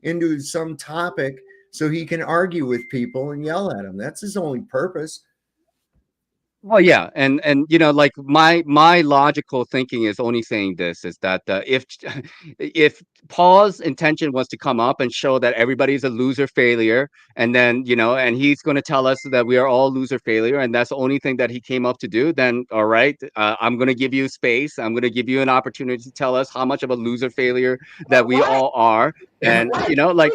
into some topic so he can argue with people and yell at them. That's his only purpose. Well, yeah, and you know, like my logical thinking is only saying this is that if if Paul's intention was to come up and show that everybody's a loser failure, and then you know, and he's going to tell us that we are all loser failure, and that's the only thing that he came up to do, then all right, I'm going to give you space. I'm going to give you an opportunity to tell us how much of a loser failure that we What? all are, and What? you know, like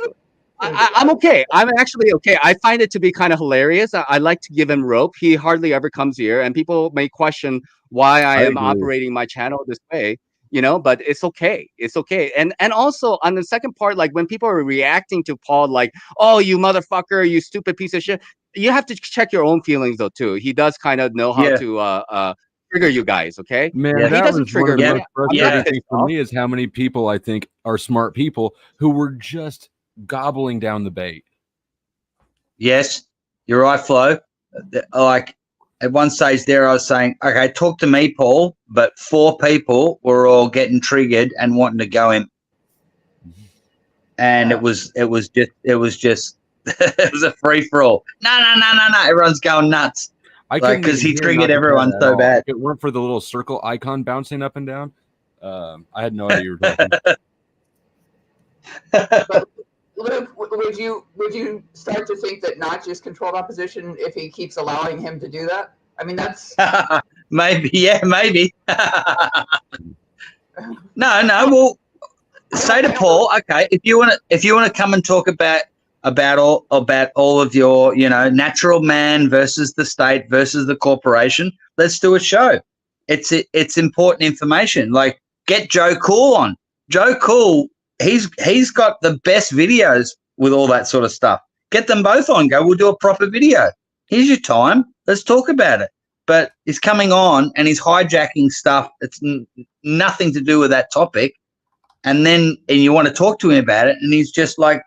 I'm okay. I'm actually okay. I find it to be kind of hilarious. I like to give him rope. He hardly ever comes here, and people may question why I I am agree. operating my channel this way. You know, but it's okay. It's okay. And also on the second part, like when people are reacting to Paul, like, "Oh, you motherfucker, you stupid piece of shit," you have to check your own feelings though too. He does kind of know how Yeah. to trigger you guys. Okay, Man, Yeah. he that doesn't was one trigger of the me. most I'm not frustrating pissed things for off. me is how many people I think are smart people who were just gobbling down the bait. Yes, you're right, Flo. Like at one stage there, I was saying, okay, talk to me, Paul, but 4 people were all getting triggered and wanting to go in, and Yeah. it was just it was a free for all. No, everyone's going nuts. I Like, couldn't 'cause even he hear triggered Not Your everyone Dad at so all. bad. If it weren't for the little circle icon bouncing up and down, I had no idea you were talking. But Luke, would you start to think that Notch is controlled opposition if he keeps allowing him to do that? I mean, that's Maybe, yeah, maybe. No. Well, say to Paul, okay, if you want to come and talk about all of your, you know, natural man versus the state versus the corporation, let's do a show. It's important information. Like, get Joe Cool on. Joe Cool, he's got the best videos with all that sort of stuff. Get them both on. Go, we'll do a proper video. Here's your time. Let's talk about it. But he's coming on and he's hijacking stuff. It's nothing to do with that topic. And you want to talk to him about it, and he's just like,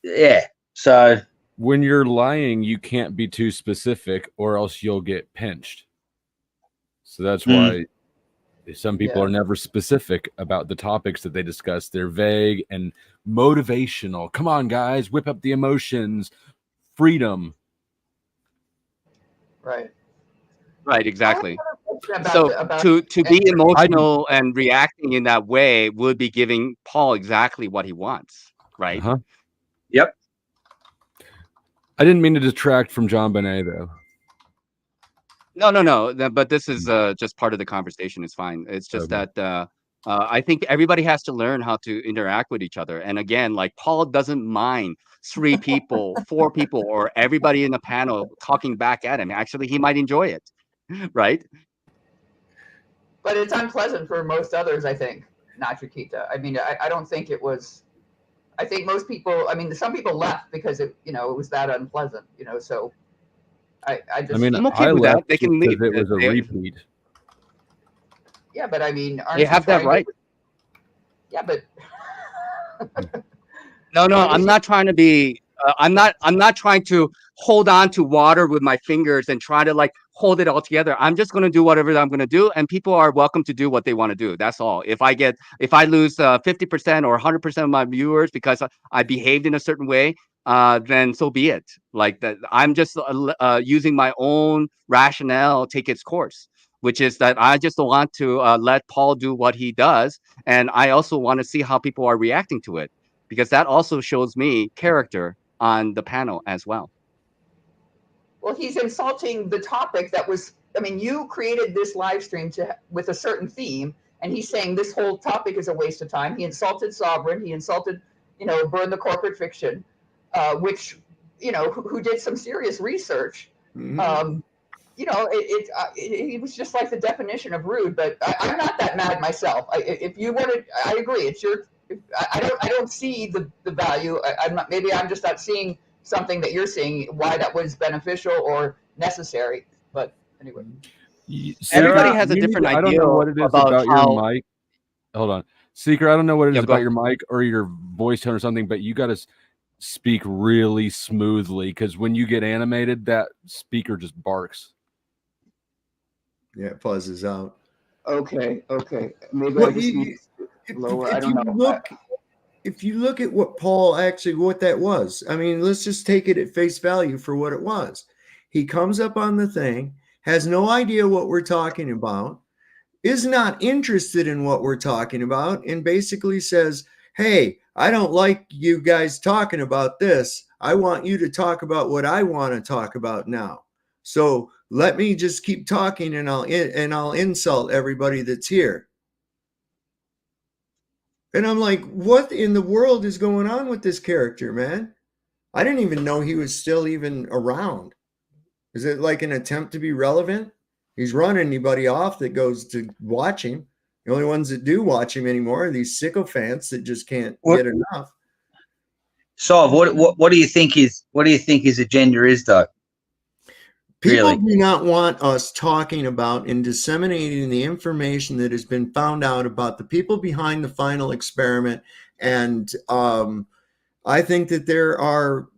yeah. So When you're lying, you can't be too specific, or else you'll get pinched. So that's why some people are never specific about the topics that they discuss. They're vague and motivational. Come on, guys, whip up the emotions, freedom. right. Right, exactly. About So about to be emotional and reacting in that way would be giving Paul exactly what he wants, right? Uh-huh. Yep. I didn't mean to detract from John Bonet, though. No. But this is just part of the conversation. It's fine. It's just Okay. that I think everybody has to learn how to interact with each other. And again, like Paul doesn't mind 3 people, 4 people, or everybody in the panel talking back at him. Actually, he might enjoy it, right? but it's unpleasant for most others, I think, not Chiquita. I mean, I don't think it was. I think most people. I mean, some people left because it was that unpleasant. So I just. I mean, I'm okay I with that. left They can because leave. it was a repeat. Yeah, but I mean, aren't They you have that trying to- right. Yeah, but No, I'm not trying to be. I'm not trying to hold on to water with my fingers and try to like hold it all together. I'm just going to do whatever I'm going to do, and people are welcome to do what they want to do. That's all. If I lose 50% or 100% of my viewers because I behaved in a certain way, then so be it. Like that, I'm just using my own rationale take its course, which is that I just want to let Paul do what he does, and I also want to see how people are reacting to it, because that also shows me character on the panel as well. well, he's insulting the topic that was. I mean, you created this live stream with a certain theme, and he's saying this whole topic is a waste of time. He insulted Sovereign. He insulted, Burn the Corporate Fiction, which, who did some serious research. Mhm. It was just like the definition of rude. But I'm not that mad myself. If you wanted, I agree. It's your. I don't see the value. Maybe I'm just not seeing something that you're seeing. Why that was beneficial or necessary. But anyway, Everybody has a different I don't idea know what it is about about how. your mic. Hold on, Seeker. I don't know what it Yeah, is go about your mic or your voice tone or something, but you got to speak really smoothly, because when you get animated, that speaker just barks. Yeah, it fuzzes out. okay. Maybe Well, I just need lower. I if don't you know. look, if you look at what Paul actually, what that was, I mean, let's just take it at face value for what it was. He comes up on the thing, has no idea what we're talking about, is not interested in what we're talking about, and basically says, hey, I don't like you guys talking about this. I want you to talk about what I want to talk about now. So let me just keep talking, and I'll insult everybody that's here. And I'm like, what in the world is going on with this character, man? I didn't even know he was still even around. Is it like an attempt to be relevant? He's running anybody off that goes to watch him. The only ones that do watch him anymore are these sycophants that just can't get enough. So what do you think his agenda is, though? People do not want us talking about and disseminating the information that has been found out about the people behind the final experiment. And I think that there are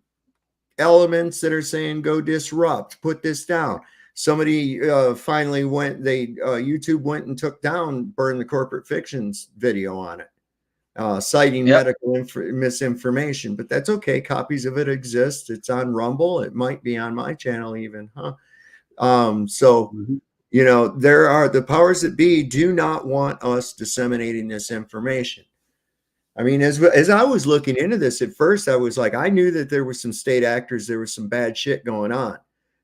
elements that are saying, go disrupt, put this down. Somebody finally went, YouTube went and took down Burn the Corporate Fictions video on it, citing medical misinformation, but that's okay. Copies of it exist. It's on Rumble. It might be on my channel even, huh? You know, there are the powers that be do not want us disseminating this information. I mean, as I was looking into this at first, I was like, I knew that there were some state actors, there was some bad shit going on.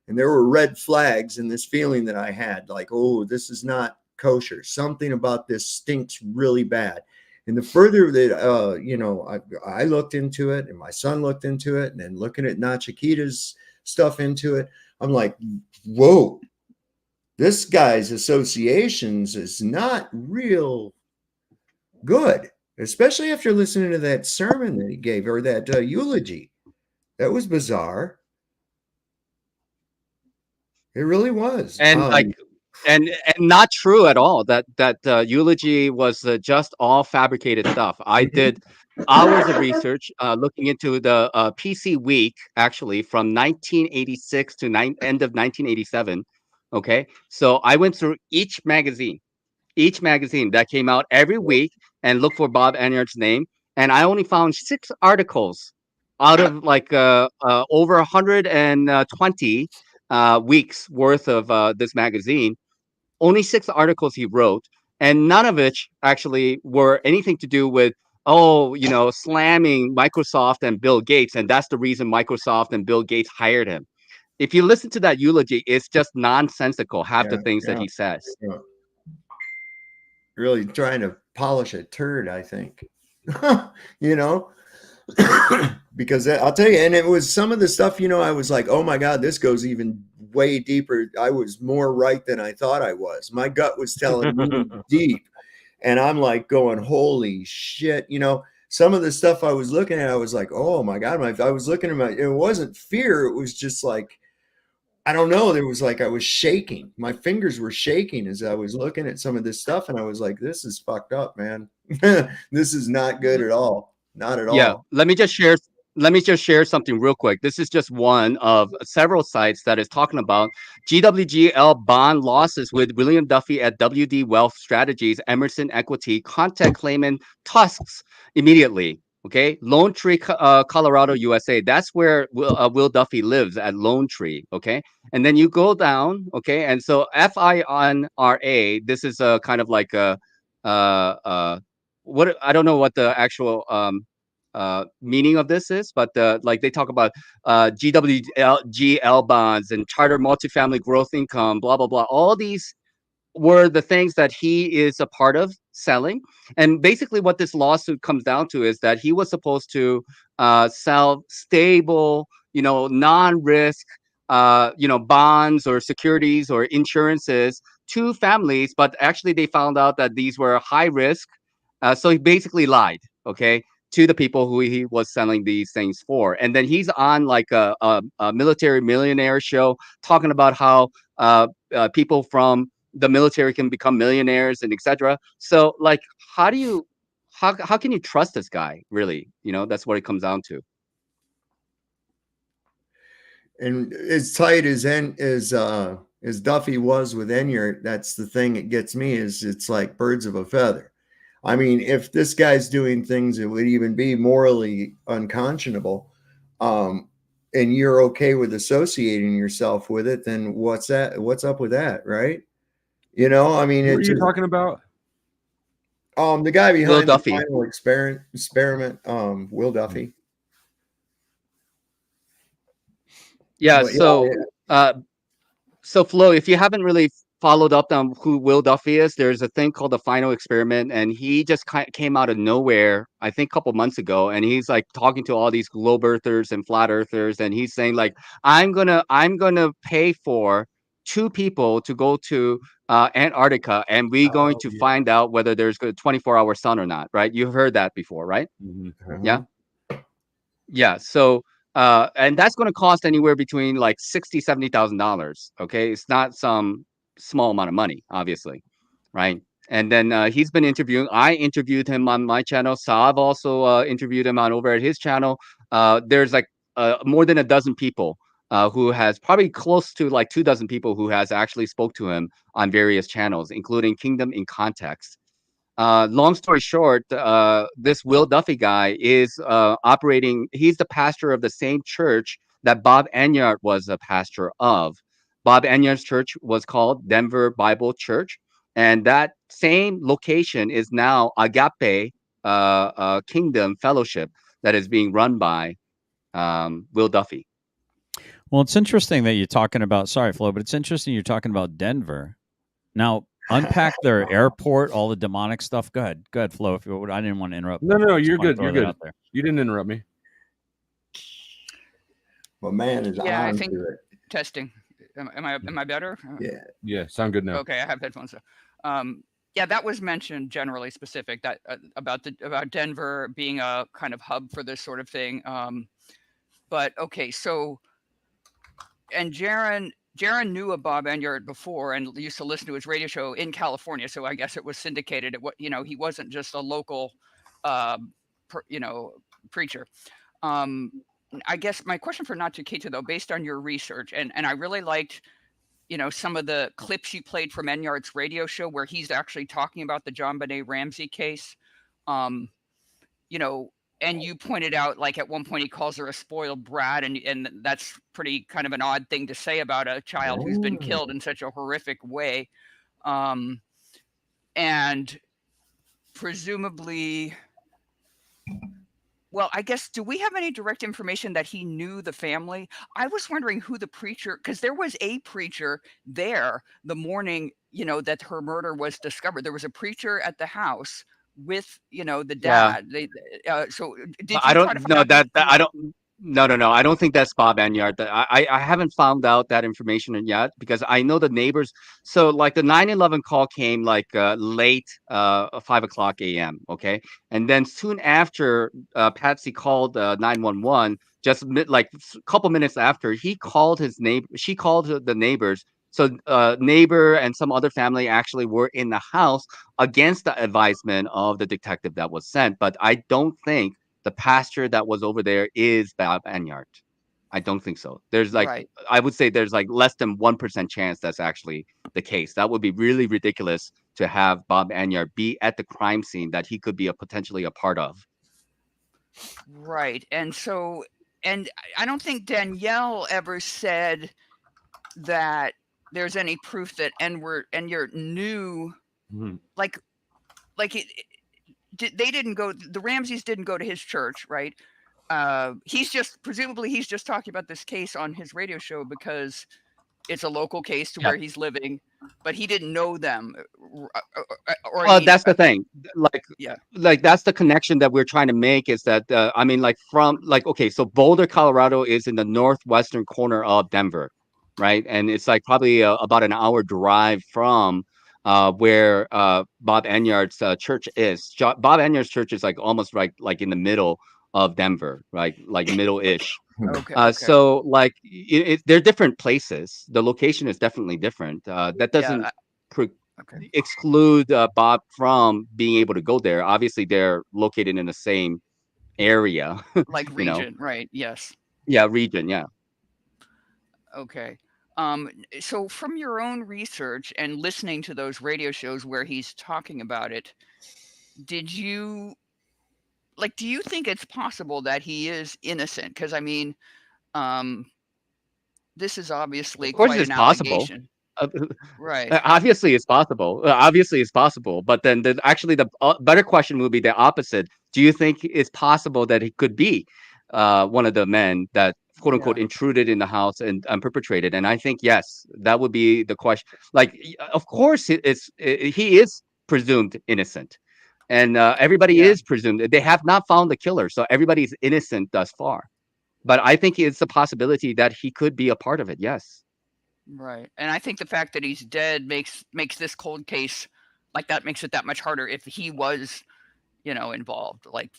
And there were red flags in this feeling that I had, like, oh, this is not kosher. Something about this stinks really bad. And the further that, you know, I looked into it, and my son looked into it, and then looking at Nachikita's stuff into it, I'm like, whoa, this guy's associations is not real good, especially after listening to that sermon that he gave, or that eulogy. That was bizarre. It really was. And and not true at all. That eulogy was just all fabricated stuff. I did hours of research looking into the PC Week, actually, from 1986 to end of 1987. Okay, so I went through each magazine that came out every week and looked for Bob Enyart's name, and I only found 6 articles out of like over 120 weeks worth of this magazine. Only 6 articles he wrote, and none of which actually were anything to do with, oh, you know, slamming Microsoft and Bill Gates, and that's the reason Microsoft and Bill Gates hired him. If you listen to that eulogy, it's just nonsensical, half the things that he says. Yeah. Really trying to polish a turd, I think. You know, because I'll tell you, and it was some of the stuff, you know, I was like, oh my God, this goes even way deeper. I was more right than I thought I was. My gut was telling me deep. And I'm like going, holy shit. You know, some of the stuff I was looking at, I was like, oh my God. I was looking at it wasn't fear. It was just like, I don't know. There was like, I was shaking. My fingers were shaking as I was looking at some of this stuff. And I was like, this is fucked up, man. This is not good at all. Not at all. Yeah. Let me just share something real quick. This is just one of several sites that is talking about GWGL bond losses with William Duffy at WD Wealth Strategies, Emerson Equity, contact claimant tusks immediately. Okay, Lone Tree, Colorado, USA. That's where Will Duffy lives, at Lone Tree. Okay, and then you go down. Okay, and so FINRA. This is a kind of like a what, I don't know what the actual meaning of this is, but like they talk about GWGL bonds and charter multifamily growth income, blah blah blah. All these were the things that he is a part of selling. And basically what this lawsuit comes down to is that he was supposed to sell stable, you know, non-risk, you know, bonds or securities or insurances to families, but actually they found out that these were high risk. So he basically lied, okay, to the people who he was selling these things for. And then he's on like a military millionaire show talking about how people from the military can become millionaires and etc. So like, how can you trust this guy, really? You know, that's what it comes down to. And as tight as Duffy was with Enyart, that's the thing that gets me, is it's like birds of a feather. I mean, if this guy's doing things that would even be morally unconscionable, and you're okay with associating yourself with it, then what's up with that, right? You know, I mean, Who are it's you talking about? the guy Will behind the Duffy. final experiment, Will Duffy. Yeah. But So Flo, if you haven't really followed up on who Will Duffy is, there's a thing called the Final Experiment, and he just came out of nowhere, I think, a couple months ago, and he's like talking to all these globe earthers and flat earthers, and he's saying like, I'm gonna pay for 2 people to go to Antarctica, and we're going to find out whether there's a 24-hour sun or not, right? You've heard that before, right? Yeah. Yeah. So, and that's going to cost anywhere between like $60,000-$70,000. Okay, it's not some small amount of money, obviously, right? And then he's been interviewing. I interviewed him on my channel. Saab also interviewed him on over at his channel. There's like more than a dozen people who has probably close to like 2 dozen people who has actually spoke to him on various channels, including Kingdom in Context. Long story short, this Will Duffy guy is operating. He's the pastor of the same church that Bob Enyart was a pastor of. Bob Enyart's church was called Denver Bible Church, and that same location is now Agape Kingdom Fellowship that is being run by Will Duffy. Well, it's interesting that you're talking about. Sorry, Flo, but it's interesting you're talking about Denver. Now, unpack their airport, all the demonic stuff. Go ahead, Flo. If you, I didn't want to interrupt. No, you're good. You're good. You didn't interrupt me. Well, man is Yeah, I on think to it. testing. Am I better? Yeah. Sound good now. Okay, I have headphones. Yeah, that was mentioned generally specific that about Denver being a kind of hub for this sort of thing. But okay, so and Jaron knew of Bob Enyart before and used to listen to his radio show in California, so I guess it was syndicated. He wasn't just a local, preacher. I guess my question for Nach-O-Mama, though, based on your research, and I really liked, some of the clips you played from Enyart's radio show where he's actually talking about the JonBenet Ramsey case. And you pointed out, like, at one point he calls her a spoiled brat, and that's pretty kind of an odd thing to say about a child who's been killed in such a horrific way. And presumably, well, I guess, do we have any direct information that he knew the family? I was wondering who the preacher, because there was a preacher there the morning, that her murder was discovered. There was a preacher at the house with, the dad. So did you I don't try to find know out that I don't. No. I don't think that's Bob Enyart. I haven't found out that information yet because I know the neighbors. So like the 9/11 call came like late 5:00 a.m. Okay, and then soon after Patsy called 911. Just like a couple minutes after, he called his neighbor. She called the neighbors. So neighbor and some other family actually were in the house against the advisement of the detective that was sent. But I don't think the pastor that was over there is Bob Enyart. I don't think so. There's like, Right. I would say there's like less than 1% chance that's actually the case. That would be really ridiculous to have Bob Enyart be at the crime scene that he could be potentially a part of. Right. And so, and I don't think Danielle ever said that there's any proof that Enyart knew, like they didn't go, the Ramseys didn't go to his church, right? Presumably he's just talking about this case on his radio show because it's a local case to where he's living, but he didn't know them. Well, that's the thing. Like that's the connection that we're trying to make is that, I mean, like okay, so Boulder, Colorado is in the northwestern corner of Denver, right? And it's like probably about an hour drive from where Bob Enyart's church is. Bob Enyart's church is like almost like in the middle of Denver, right? Like middle-ish. Okay. So like they're different places. The location is definitely different. That doesn't exclude Bob from being able to go there. Obviously, they're located in the same area. Like region, right? Yes. Yeah, region. Yeah. Okay. So from your own research and listening to those radio shows where he's talking about it, did you do you think it's possible that he is innocent? Because I mean, this is obviously Of course, quite it's an possible. allegation, Uh, right? Obviously, it's possible. Obviously, it's possible. But then, the better question would be the opposite. Do you think it's possible that he could be one of the men that quote unquote Yeah. intruded in the house and perpetrated? And I think yes, that would be the question. Like, of course, he is presumed innocent, and everybody Yeah, is presumed. They have not found the killer, so everybody's innocent thus far. But I think it's a possibility that he could be a part of it. Yes. right. And I think the fact that he's dead makes this cold case like that makes it that much harder if he was, involved, like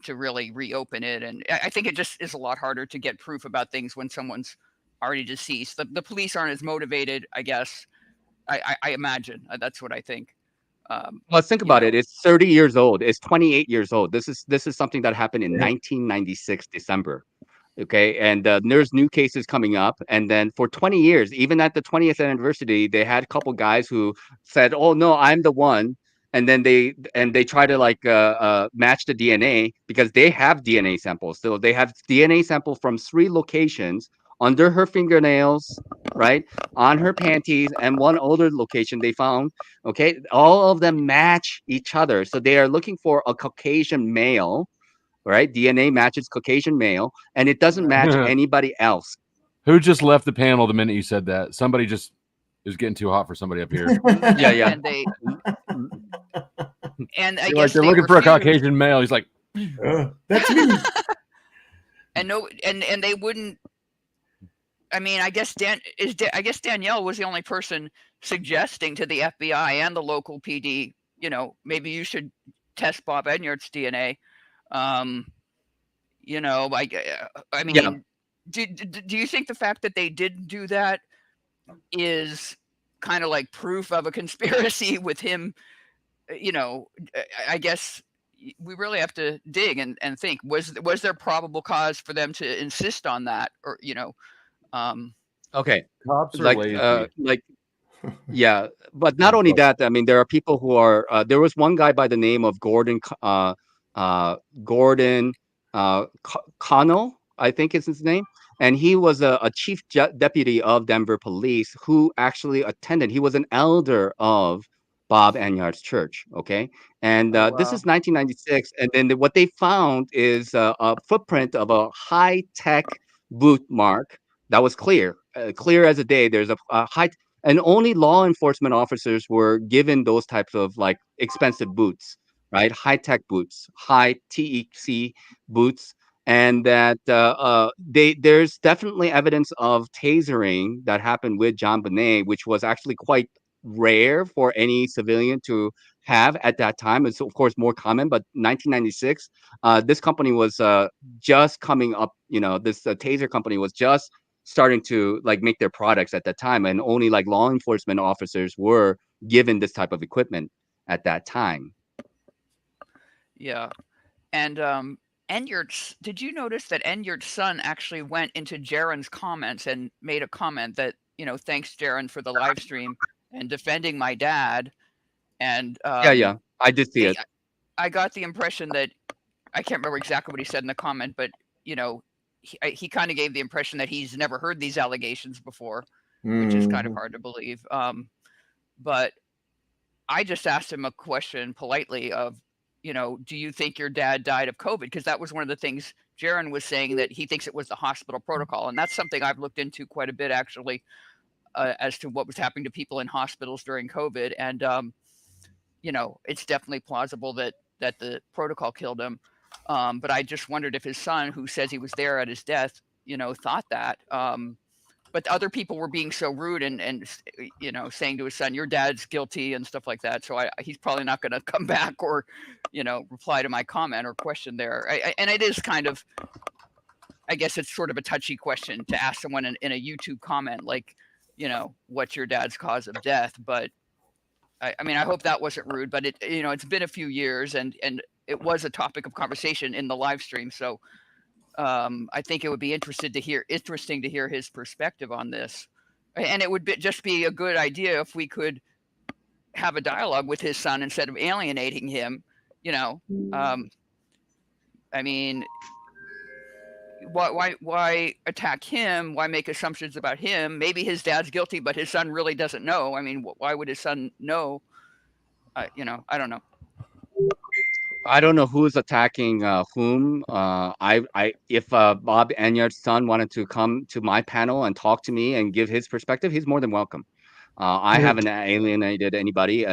to really reopen it. And I think it just is a lot harder to get proof about things when someone's already deceased. The police aren't as motivated, I guess. I imagine that's what I think. Well, think You about it. know, It's 30 years old. It's 28 years old. This is something that happened in Yeah. 1996 December. Okay, and there's new cases coming up, and then for 20 years, even at the 20th anniversary, they had a couple guys who said, "Oh no, I'm the one," and then they try to like match the DNA because they have DNA samples. So they have DNA sample from 3 locations under her fingernails, right, on her panties, and one older location they found. Okay, all of them match each other, so they are looking for a Caucasian male, right? DNA matches Caucasian male, and it doesn't right. match anybody else. Who just left the panel the minute you said that? Somebody just is getting too hot for somebody up here. Yeah, yeah. And I You're like, guess they're they looking for a refused. Caucasian male. He's like, That's me. And no, and they wouldn't. I mean, I guess Danielle was the only person suggesting to the FBI and the local PD, maybe you should test Bob Enyart's DNA. I Yeah. mean, do you think the fact that they did do that is kind of like proof of a conspiracy with him? I guess we really have to dig and think. Was there probable cause for them to insist on that, or Okay. cops are Like, lazy. yeah, but not only that. I mean, there are people who are. There was one guy by the name of Gordon Connell, I think is his name, and he was a chief deputy of Denver Police who actually attended. He was an elder of Bob Enyart's church. Okay, and Oh, this wow. is 1996, and then what they found is a footprint of a high-tech boot mark that was clear as a day. There's a high, and only law enforcement officers were given those types of like expensive boots, right? High tech boots, high TEC boots, and that there's definitely evidence of tasering that happened with John Bonet, which was actually quite rare for any civilian to have at that time. It's of course more common, but 1996, this company was just coming up. This taser company was just starting to like make their products at that time, and only like law enforcement officers were given this type of equipment at that time. Yeah. And did you notice that Enyart's son actually went into Jaron's comments and made a comment that, thanks Jaron for the live stream and defending my dad. And Yeah, I did see it. I got the impression that I can't remember exactly what he said in the comment, but he kind of gave the impression that he's never heard these allegations before, which is kind of hard to believe. But I just asked him a question politely of, do you think your dad died of COVID? Because that was one of the things Jaron was saying, that he thinks it was the hospital protocol. And that's something I've looked into quite a bit, actually, as to what was happening to people in hospitals during COVID. And, it's definitely plausible that the protocol killed him. But I just wondered if his son, who says he was there at his death, thought that. But other people were being so rude and saying to his son, your dad's guilty and stuff like that. So he's probably not going to come back or, reply to my comment or question there. And it is kind of, I guess it's sort of a touchy question to ask someone in a YouTube comment, like, what's your dad's cause of death? But I mean, I hope that wasn't rude, but it's been a few years and it was a topic of conversation in the live stream. So I think it would be interesting to hear his perspective on this, and it would just be a good idea if we could have a dialogue with his son instead of alienating him. You know, I mean, why attack him? Why make assumptions about him? Maybe his dad's guilty, but his son really doesn't know. I mean, why would his son know? You know, I don't know. I don't know who's attacking whom. If Bob Enyard's son wanted to come to my panel and talk to me and give his perspective, he's more than welcome. I haven't alienated anybody.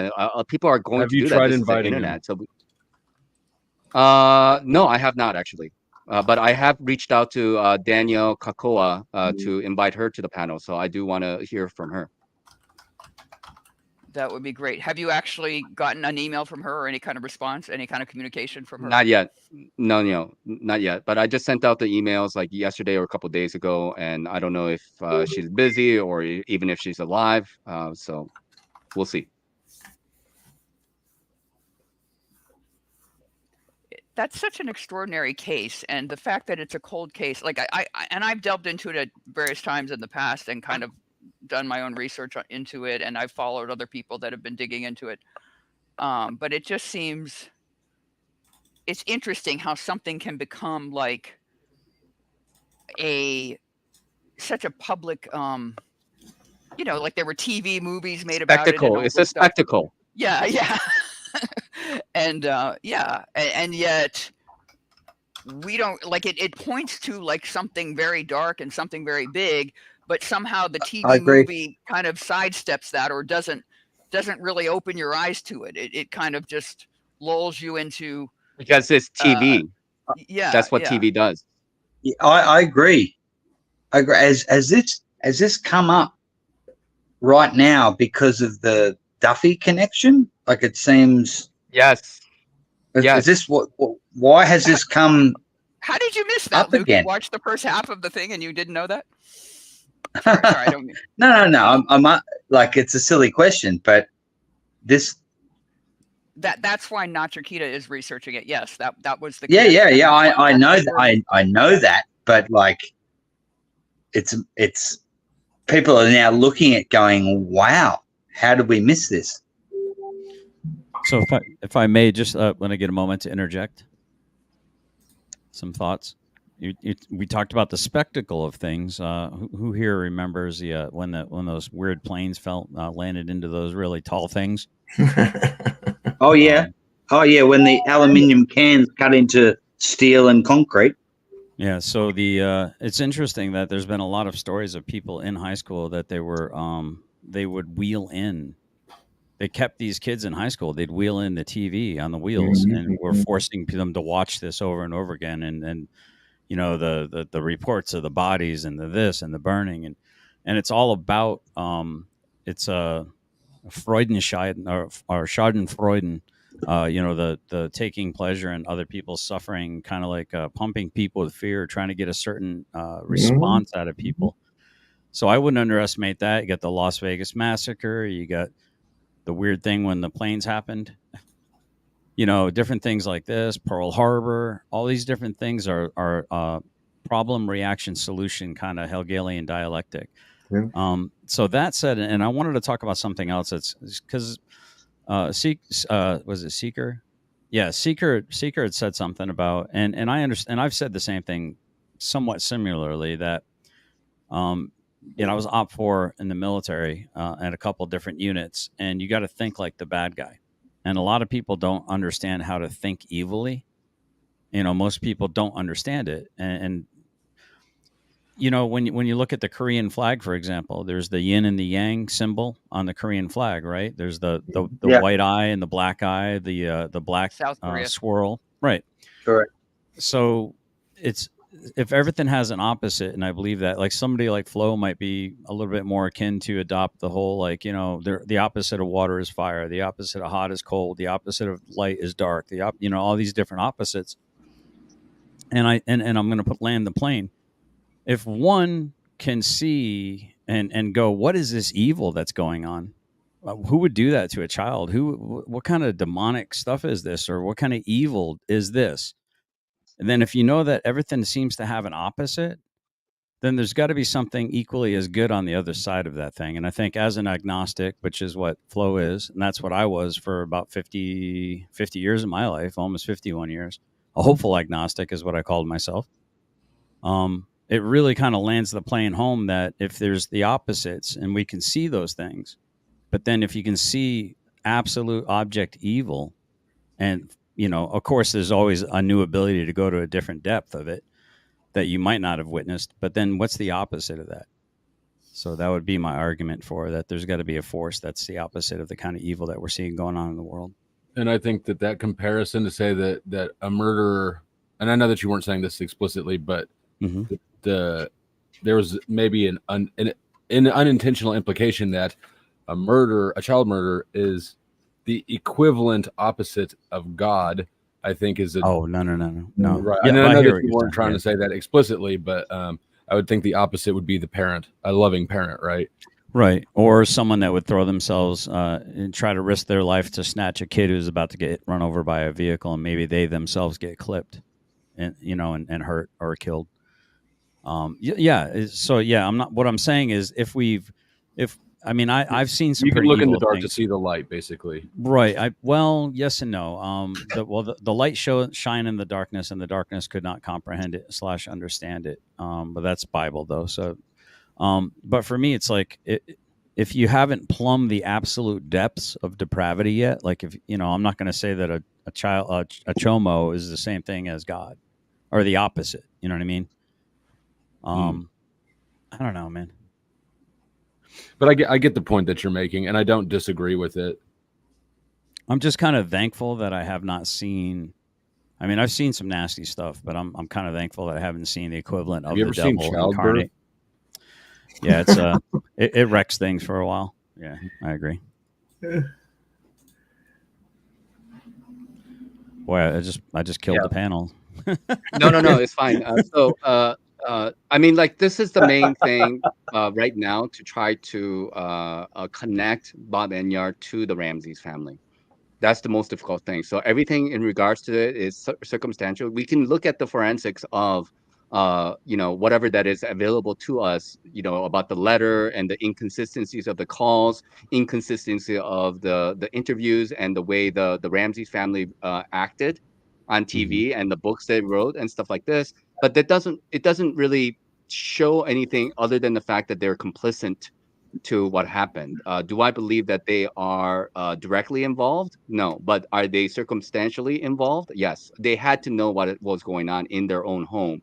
People are going Have to you do that. tried This is the inviting him? internet. So, no, I have not actually. But I have reached out to Danielle Kakoa to invite her to the panel. So I do want to hear from her. That would be great. Have you actually gotten an email from her or any kind of response, any kind of communication from her? Not yet. No, not yet. But I just sent out the emails like yesterday or a couple of days ago, and I don't know if she's busy or even if she's alive. So we'll see. That's such an extraordinary case, and the fact that it's a cold case, like I've delved into it at various times in the past and kind of done my own research into it, and I've followed other people that have been digging into it. But it just seems, it's interesting how something can become like such a public, you know, like there were TV movies made about Spectacle. it. It's a spectacle. Yeah. And and yet we don't like it. It points to like something very dark and something very big, but somehow the TV movie kind of sidesteps that or doesn't really open your eyes to it. It kind of just lulls you into, because it's TV. Yeah, that's what TV does. Yeah, I agree. I agree. Has this come up right now because of the Duffy connection? Like it seems. Yes. Is this what? Why has this come? How did you miss that, Luke? Again? You watched the first half of the thing and you didn't know that? Sorry, I don't mean. No. I'm like, it's a silly question, but this. That's why Nachakita is researching it. Yes, that was the. Yeah. I know that. I know that, but like, it's people are now looking at going, wow, how did we miss this? So if I may, just want to get a moment to interject some thoughts. We talked about the spectacle of things. Who here remembers the when those weird planes landed into those really tall things? Oh yeah, when the aluminium cans cut into steel and concrete. Yeah, so it's interesting that there's been a lot of stories of people in high school that they would wheel in. They kept these kids in high school. They'd wheel in the TV on the wheels, and we're forcing them to watch this over and over again. And you know, the reports of the bodies and the this and the burning, and it's all about it's a Freudenscheiden or Schadenfreude. You know, the taking pleasure in other people's suffering, kind of like pumping people with fear, trying to get a certain response out of people. So I wouldn't underestimate that. You got the Las Vegas massacre. You got the weird thing when the planes happened, you know, different things like this, Pearl Harbor, all these different things are problem, reaction, solution, kind of Hegelian dialectic. Yeah. So that said, and I wanted to talk about something else. That's because was it Seeker? Yeah, Seeker had said something about, and I understand, and I've said the same thing somewhat similarly, that you know, I was OPFOR in the military at a couple different units, and you got to think like the bad guy. And a lot of people don't understand how to think evilly. You know, most people don't understand it. And you know, when you look at the Korean flag, for example, there's the yin and the yang symbol on the Korean flag, right? There's the white eye and the black eye, the black swirl, right? Correct. So it's, if everything has an opposite, and I believe that, like somebody like Flo might be a little bit more akin to adopt the whole, like, you know, the opposite of water is fire, the opposite of hot is cold, the opposite of light is dark, you know, all these different opposites. And I'm going to land the plane. If one can see and go, what is this evil that's going on? Who would do that to a child? What kind of demonic stuff is this, or what kind of evil is this? And then if you know that everything seems to have an opposite, then there's got to be something equally as good on the other side of that thing. And I think as an agnostic, which is what Flo is, and that's what I was for about 50 years of my life, almost 51 years, a hopeful agnostic is what I called myself. It really kind of lands the plane home that if there's the opposites and we can see those things, but then if you can see absolute object evil, and, you know, of course, there's always a new ability to go to a different depth of it that you might not have witnessed, but then what's the opposite of that? So that would be my argument for that. There's got to be a force that's the opposite of the kind of evil that we're seeing going on in the world. And I think that comparison to say that a murderer, and I know that you weren't saying this explicitly, but there was maybe an unintentional implication that a child murder is the equivalent opposite of God. I think is no. Right. Yeah, I know that you weren't trying to to say that explicitly, but I would think the opposite would be the parent, a loving parent, right? Right. Or someone that would throw themselves and try to risk their life to snatch a kid who's about to get run over by a vehicle, and maybe they themselves get clipped and, you know, and hurt or killed. So I'm not, what I'm saying is I've seen some. You can look in the dark things to see the light, basically. Right. Yes and no. The light shine in the darkness, and the darkness could not comprehend it / understand it. But that's Bible, though. So, but for me, it's like if you haven't plumbed the absolute depths of depravity yet, like if you know, I'm not going to say that a chomo is the same thing as God, or the opposite. You know what I mean? I don't know, man. But I get the point that you're making, and I don't disagree with it. I'm just kind of thankful that I have not seen. I mean, I've seen some nasty stuff, but I'm kind of thankful that I haven't seen the equivalent of the devil incarnate. Yeah, it's it wrecks things for a while. Yeah, I agree. Boy, I just killed the panel. No, it's fine. I mean, like, this is the main thing right now, to try to connect Bob Enyart to the Ramses family. That's the most difficult thing. So everything in regards to it is circumstantial. We can look at the forensics of, whatever that is available to us, about the letter and the inconsistencies of the calls, inconsistency of the interviews, and the way the Ramses family acted on TV, and the books they wrote and stuff like this. But it doesn't really show anything other than the fact that they're complicit to what happened. Do I believe that they are directly involved? No. But are they circumstantially involved? Yes. They had to know what was going on in their own home,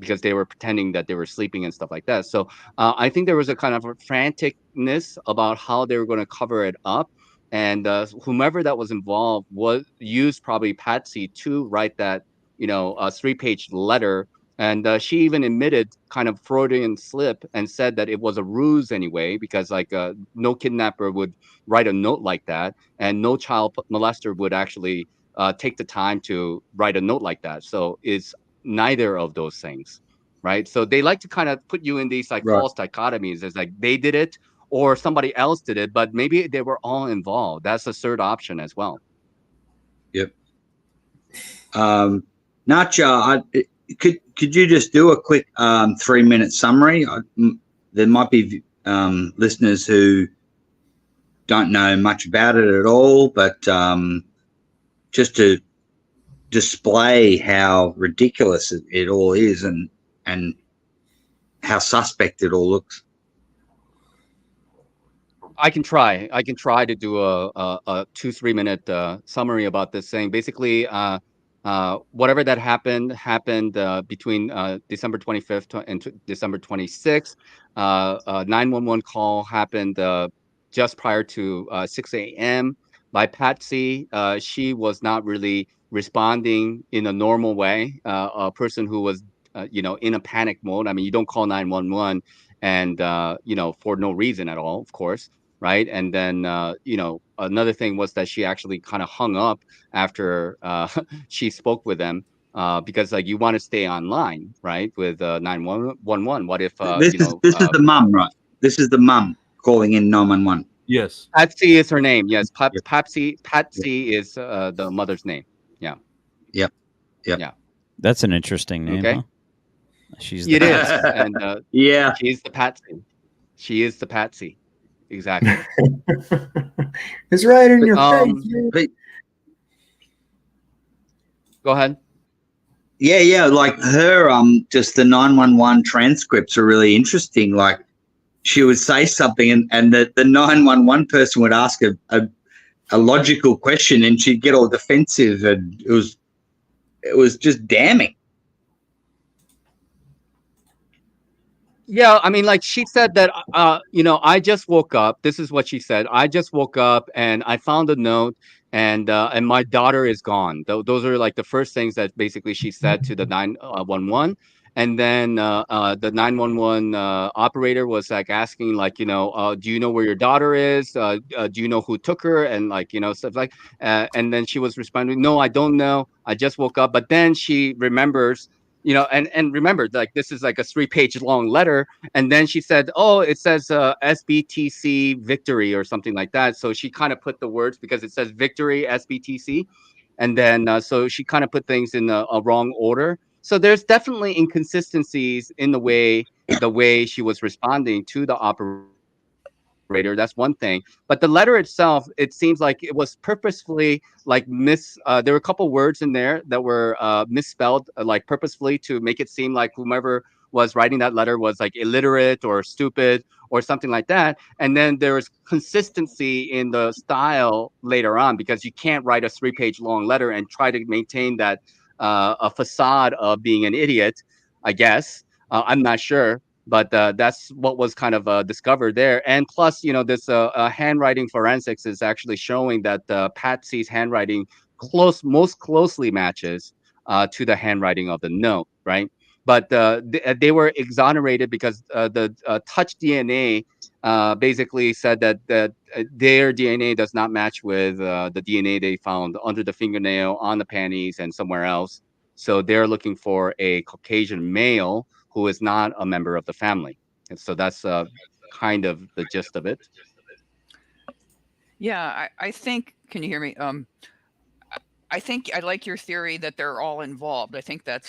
because they were pretending that they were sleeping and stuff like that. So I think there was a kind of a franticness about how they were going to cover it up. And whomever that was involved used probably Patsy to write that, a 3-page letter. And she even admitted kind of Freudian slip and said that it was a ruse anyway, because no kidnapper would write a note like that, and no child molester would actually take the time to write a note like that. So it's neither of those things, right? So they like to kind of put you in these false dichotomies. It's like they did it or somebody else did it, but maybe they were all involved. That's a third option as well. Yep. Nacha, could you just do a quick 3-minute summary? There might be listeners who don't know much about it at all, but just to display how ridiculous it all is and how suspect it all looks. I can try to do a 2-3 minute summary about this thing. Basically, whatever that happened between December 25th and December 26th. 911 call happened just prior to 6 a.m. by Patsy. She was not really responding in a normal way. A person who was, in a panic mode. I mean, you don't call 911 and, for no reason at all, of course. Right. And then, another thing was that she actually kind of hung up after she spoke with them, because you want to stay online, right, with 911. What if this is the mum, right? This is the mum calling in 911. Yes, Patsy is her name. Yes, Patsy is the mother's name. Yeah. Yep. That's an interesting name. Okay. Huh? She's the It is, Patsy. and Yeah. she's the Patsy. She is the Patsy. Exactly. It's right in your Um, face. Man. But Go ahead. yeah, like her just the 911 transcripts are really interesting. Like she would say something and the 911 person would ask a logical question and she'd get all defensive, and it was just damning. Yeah, I mean, like she said that, I just woke up. This is what she said. I just woke up and I found a note, and my daughter is gone. Those are like the first things that basically she said to the 911. And then the 911 operator was like asking, like, do you know where your daughter is? Do you know who took her? And like, stuff like, and then she was responding, no, I don't know. I just woke up. But then she remembers, and remember, like, this is like a 3-page long letter. And then she said, oh, it says SBTC victory or something like that. So she kind of put the words, because it says victory SBTC. And then so she kind of put things in a wrong order. So there's definitely inconsistencies in the way she was responding to the operator. That's one thing. But the letter itself, it seems like it was purposefully like there were a couple words in there that were misspelled, like purposefully, to make it seem like whomever was writing that letter was like illiterate or stupid or something like that. And then there was consistency in the style later on, because you can't write a 3-page long letter and try to maintain that a facade of being an idiot, I guess. I'm not sure. But that's what was kind of discovered there. And plus, this handwriting forensics is actually showing that Patsy's handwriting most closely matches to the handwriting of the note, right? But they were exonerated because the touch DNA basically said that their DNA does not match with the DNA they found under the fingernail, on the panties, and somewhere else. So they're looking for a Caucasian male who is not a member of the family. And so that's kind of the gist of it. Yeah, I think. Can you hear me? I think I like your theory that they're all involved. I think that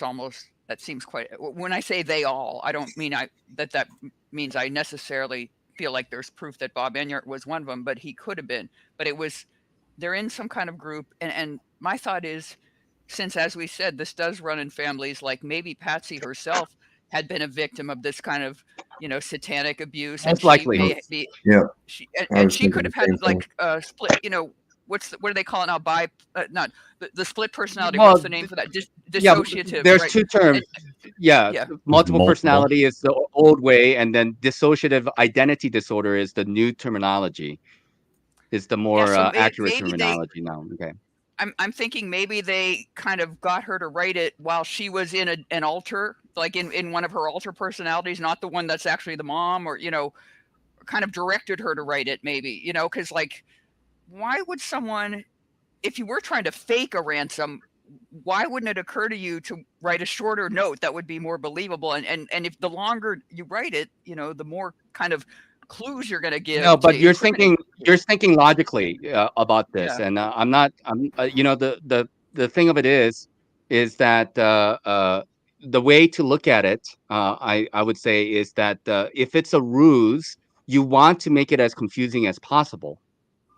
seems quite. When I say they all, I don't mean that means I necessarily feel like there's proof that Bob Enyart was one of them, but he could have been. But they're in some kind of group, and my thought is, since, as we said, this does run in families, like maybe Patsy herself had been a victim of this kind of, satanic abuse, and Most likely. she may be, Yeah. and she could have had like split, what do they call it now? Not the split personality. Well, What's the name for that? Dissociative. There's right? two terms. Yeah, multiple personality is the old way, and then dissociative identity disorder is the new terminology. Is the more accurate terminology now. Okay. I'm thinking maybe they kind of got her to write it while she was in an alter, like in one of her alter personalities, not the one that's actually the mom, or, kind of directed her to write it, maybe, because like, why would someone, if you were trying to fake a ransom, why wouldn't it occur to you to write a shorter note that would be more believable? And if the longer you write it, the more kind of clues you're going to give. No, but you're thinking logically about this, Yeah. and the thing of it is that the way to look at it, I would say, is that if it's a ruse, you want to make it as confusing as possible,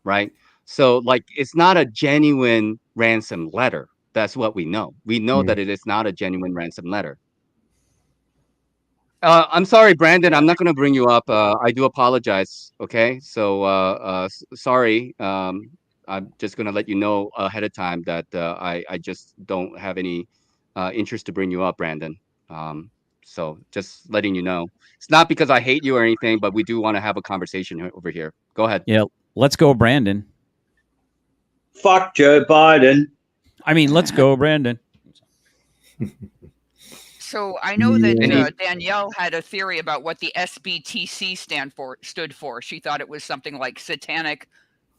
right? So like, it's not a genuine ransom letter. That's what we know. We know that it is not a genuine ransom letter. I'm sorry, Brandon. I'm not going to bring you up. I do apologize. Okay, so sorry. I'm just going to let you know ahead of time that I just don't have any interest to bring you up, Brandon. So just letting you know. It's not because I hate you or anything, but we do want to have a conversation over here. Go ahead. Yeah, let's go, Brandon. Fuck Joe Biden. I mean, let's go, Brandon. So I know that Danielle had a theory about what the SBTC stood for. She thought it was something like satanic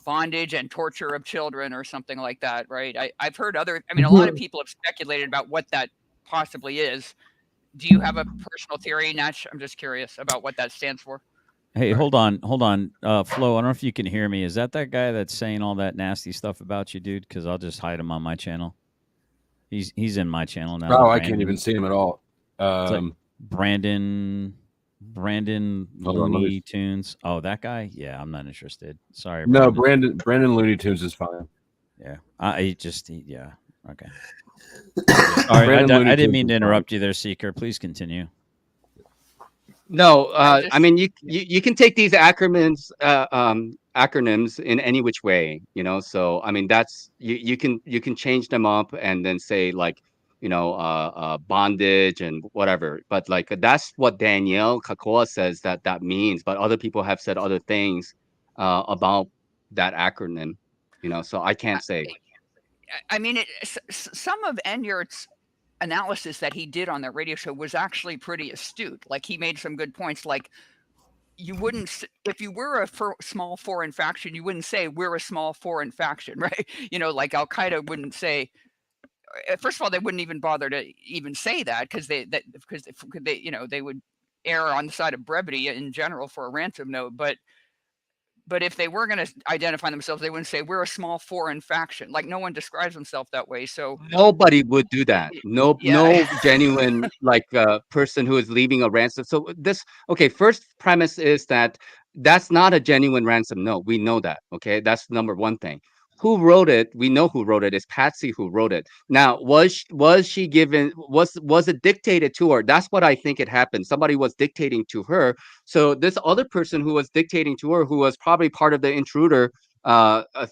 bondage and torture of children or something like that, right? I've heard a lot of people have speculated about what that possibly is. Do you have a personal theory, Natch? I'm just curious about what that stands for. Hey, hold on. Flo, I don't know if you can hear me. Is that guy that's saying all that nasty stuff about you, dude? Because I'll just hide him on my channel. He's in my channel now. Oh, I can't even see him at all. Brandon Hold on, let me- Looney Tunes. Oh, that guy? Yeah, I'm not interested. Sorry, No, Brandon. Brandon Looney Tunes is fine. Yeah, yeah. Okay. Sorry, Brandon Looney I didn't Tunes mean is to fine. interrupt you there, Seeker. Please continue. No, I I just- mean you can take these acronyms in any which way, you know. So I mean that's you can change them up and then say like bondage and whatever. But like that's what Danielle Kakoa says that means. But other people have said other things about that acronym, you know. So I can't say. I mean, some of Enyart's analysis that he did on that radio show was actually pretty astute. Like he made some good points. Like you wouldn't, if you were a small foreign faction, you wouldn't say we're a small foreign faction, right? You know, like Al Qaeda wouldn't say. First of all, they wouldn't even bother to even say that because they would err on the side of brevity in general for a ransom note, but if they were going to identify themselves, they wouldn't say we're a small foreign faction. Like no one describes himself that way. So Nobody would do that. No, Yeah. no genuine like person who is leaving a ransom. So okay. First premise is that that's not a genuine ransom note. We know that. Okay, that's number one thing. Who wrote it? We know who wrote it. It's Patsy who wrote it. Now, was she given? Was it dictated to her? That's what I think it happened. Somebody was dictating to her. So this other person who was dictating to her, who was probably part of the intruder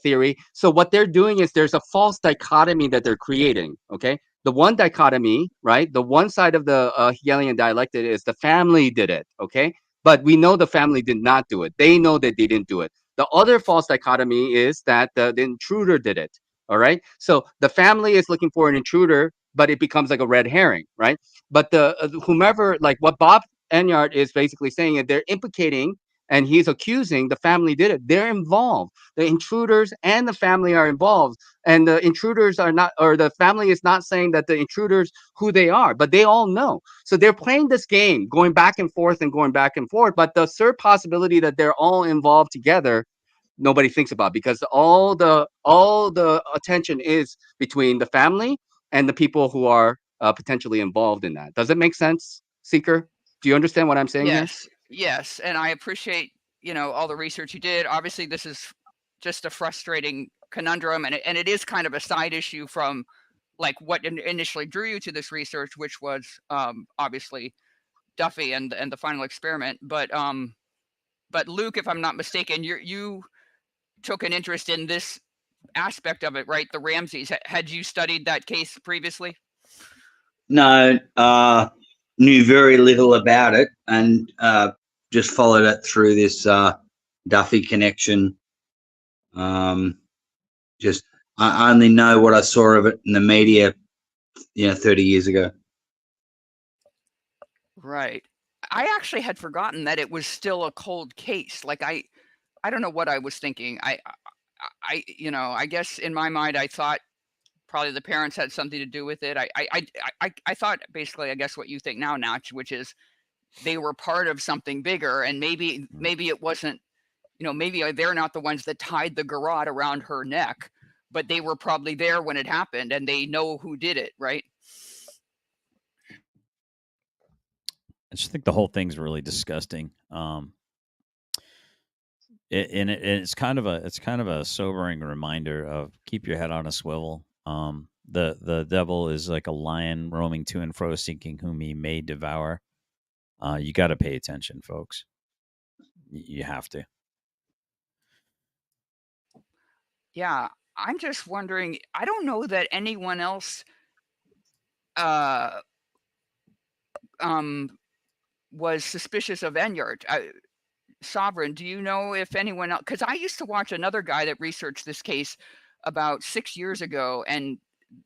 theory. So what they're doing is there's a false dichotomy that they're creating. Okay, the one dichotomy, right? The one side of the Hegelian dialectic is the family did it. Okay, but we know the family did not do it. They know that they didn't do it. The other false dichotomy is that the intruder did it. All right, so the family is looking for an intruder, but it becomes like a red herring, right? But the whomever, like what Bob Enyart is basically saying, is they're implicating and he's accusing the family did it. They're involved. The intruders and the family are involved, and the intruders are not, or the family is not saying that the intruders who they are, but they all know. So they're playing this game, going back and forth and going back and forth. But the third possibility that they're all involved together, nobody thinks about, because all the attention is between the family and the people who are potentially involved in that. Does it make sense, Seeker? Do you understand what I'm saying here? Yes, and I appreciate all the research you did. Obviously, this is just a frustrating conundrum, and it is kind of a side issue from like what initially drew you to this research, which was obviously Duffy and the final experiment. But Luke, if I'm not mistaken, you took an interest in this aspect of it, right? The Ramseys. Had you studied that case previously? No, knew very little about it, and just followed it through this Duffy connection. Just I only know what I saw of it in the media, 30 years ago. Right. I actually had forgotten that it was still a cold case. Like I don't know what I was thinking. I guess in my mind I thought probably the parents had something to do with it. I thought basically, I guess what you think now, Nach, which is they were part of something bigger, and maybe it wasn't, maybe they're not the ones that tied the garrote around her neck, but they were probably there when it happened and they know who did it, right? I just think the whole thing's really disgusting. It's kind of a sobering reminder of keep your head on a swivel. The devil is like a lion roaming to and fro, seeking whom he may devour. You got to pay attention, folks. You have to. Yeah, I'm just wondering. I don't know that anyone else was suspicious of Enyart. Sovereign, do you know if anyone else? Because I used to watch another guy that researched this case about 6 years ago, and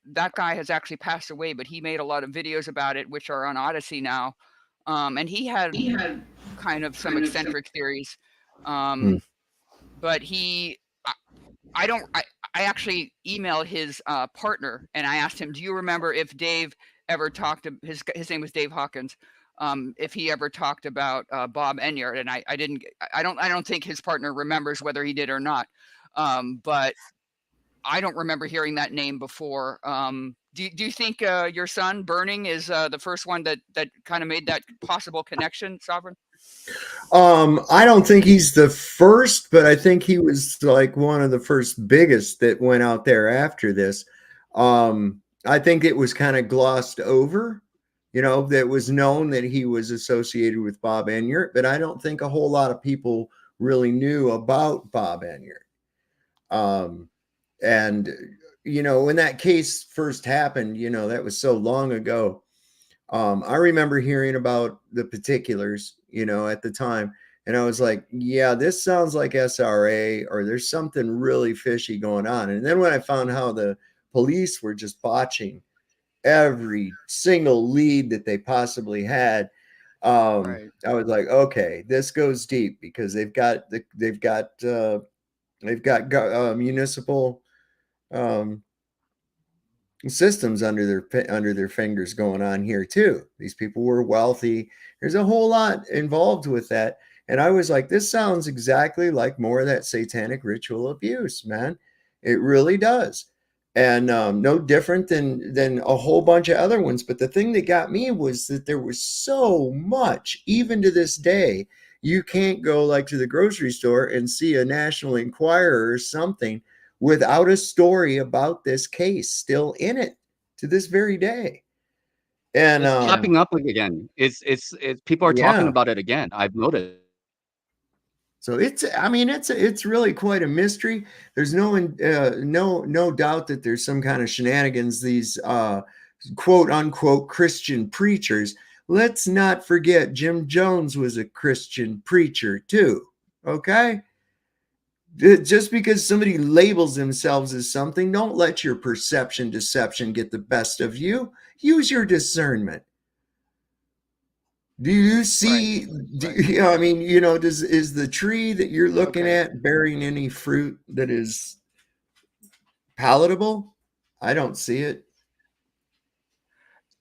that guy has actually passed away, but he made a lot of videos about it, which are on Odyssey now. And he had kind of some eccentric theories. But I actually emailed his partner and I asked him, do you remember if Dave ever talked to his name was Dave Hawkins, if he ever talked about Bob Enyart? And I don't think his partner remembers whether he did or not. But I don't remember hearing that name before. Do you think your son Burning is the first one that kind of made that possible connection, Sovereign? I don't think he's the first, but I think he was like one of the first biggest that went out there after this. I think it was kind of glossed over, you know, that was known that he was associated with Bob Enyart, but I don't think a whole lot of people really knew about Bob Enyart. And, you know, when that case first happened, you know, that was so long ago. I remember hearing about the particulars, you know, at the time, and I was like, yeah, this sounds like SRA, or there's something really fishy going on. And then when I found how the police were just botching every single lead that they possibly had, Right. I was like, okay, this goes deep, because they've got municipal systems under their fingers going on here too. These people were wealthy. There's a whole lot involved with that. And I was like, this sounds exactly like more of that satanic ritual abuse, man. It really does. And no different than a whole bunch of other ones. But the thing that got me was that there was so much, even to this day. You can't go like to the grocery store and see a National Enquirer or something without a story about this case still in it to this very day. And It's popping up again. It's people are talking yeah, about it again. I've noticed. so it's really quite a mystery. There's no doubt that there's some kind of shenanigans. These quote unquote Christian preachers. Let's not forget Jim Jones was a Christian preacher too. Okay. Just because somebody labels themselves as something, don't let your deception get the best of you. Use your discernment. Do you see, you know, I mean, you know, is the tree that you're looking at bearing any fruit that is palatable? I don't see it.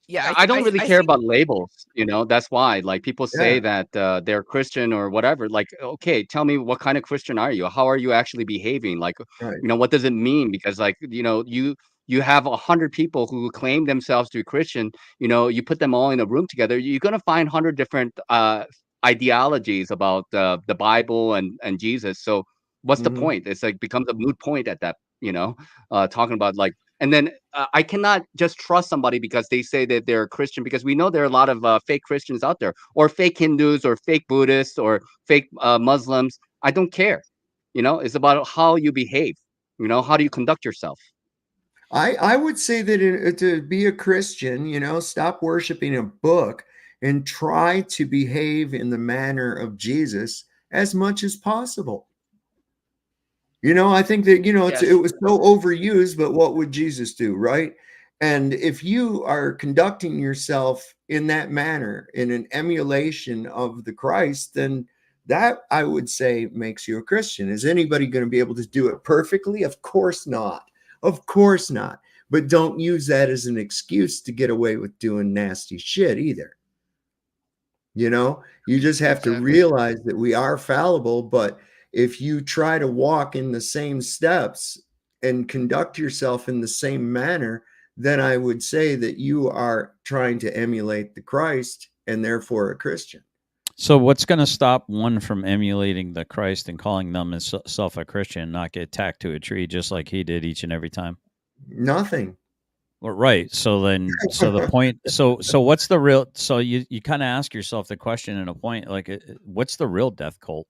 Yeah, I don't really I care think about labels, you know, that's why. Like, people say Yeah. that, they're Christian or whatever, like, okay, tell me, what kind of Christian are you? How are you actually behaving? Like, Right. you know, what does it mean? Because, like, you know, you have 100 people who claim themselves to be Christian, you know, you put them all in a room together, you're gonna find 100 different, ideologies about, the Bible and Jesus, so what's the Mhm. point? It's like, becomes a moot point at that, you know, talking about, like, and then I cannot just trust somebody because they say that they're a Christian, because we know there are a lot of fake Christians out there, or fake Hindus, or fake Buddhists, or fake Muslims. I don't care. You know, it's about how you behave. You know, how do you conduct yourself? I would say that to be a Christian, you know, stop worshiping a book and try to behave in the manner of Jesus as much as possible. You know, I think that, you know, it yes. was so overused, but what would Jesus do, right? And if you are conducting yourself in that manner, in an emulation of the Christ, then that, I would say, makes you a Christian. Is anybody going to be able to do it perfectly? Of course not. Of course not. But don't use that as an excuse to get away with doing nasty shit either. You know, you just have to Exactly. realize that we are fallible, but if you try to walk in the same steps and conduct yourself in the same manner, then I would say that you are trying to emulate the Christ and therefore a Christian. So what's going to stop one from emulating the Christ and calling themselves a Christian and not get tacked to a tree just like he did each and every time? Nothing. Well, right. So then, so the point, so what's the real, so you kind of ask yourself the question in a point, like, what's the real death cult?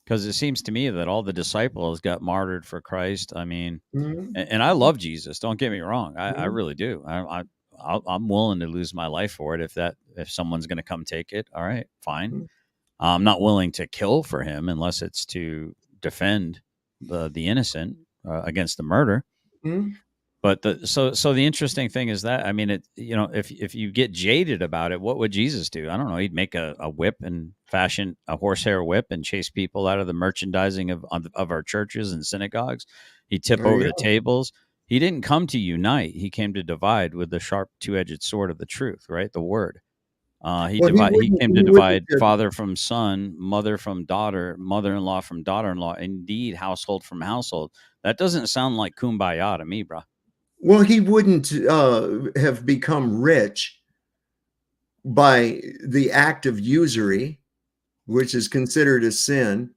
Because it seems to me that all the disciples got martyred for Christ. I mean, Mhm. and I love Jesus. Don't get me wrong. I Mhm. really do. I'm willing to lose my life for it if someone's going to come take it. All right, fine. Mhm. I'm not willing to kill for him unless it's to defend the innocent against the murder. Mhm. But so the interesting thing is that, I mean, it, you know, if you get jaded about it, what would Jesus do? I don't know. He'd make a whip and fashion a horsehair whip and chase people out of the merchandising of our churches and synagogues. He'd tip There over you the go. tables. He didn't come to unite. He came to divide with the sharp two-edged sword of the truth, right? The word. He Well, he came to he divide wouldn't. father from son, mother from daughter, mother-in-law from daughter-in-law, indeed household from household. That doesn't sound like kumbaya to me, bro. Well, he wouldn't have become rich by the act of usury, which is considered a sin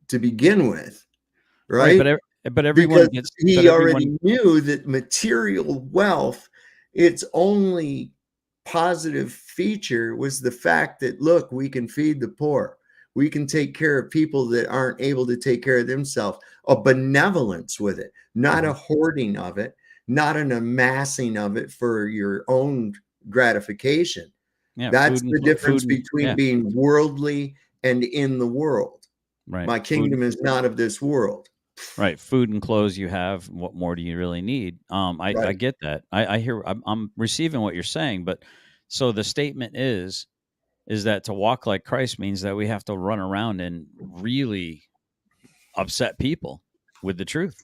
to begin with, Right, right? but everyone Because gets, he already knew that material wealth, its only positive feature was the fact that, look, we can feed the poor. We can take care of people that aren't able to take care of themselves. A benevolence with it, not a hoarding of it, not an amassing of it for your own gratification. yeah, That's the difference food, between yeah, being worldly and in the world. right. My kingdom is not of this world. Right, food and clothes you have. What more do you really need? I Right. get that. I hear. I'm receiving what you're saying, but so the statement is that to walk like Christ means that we have to run around and really upset people with the truth.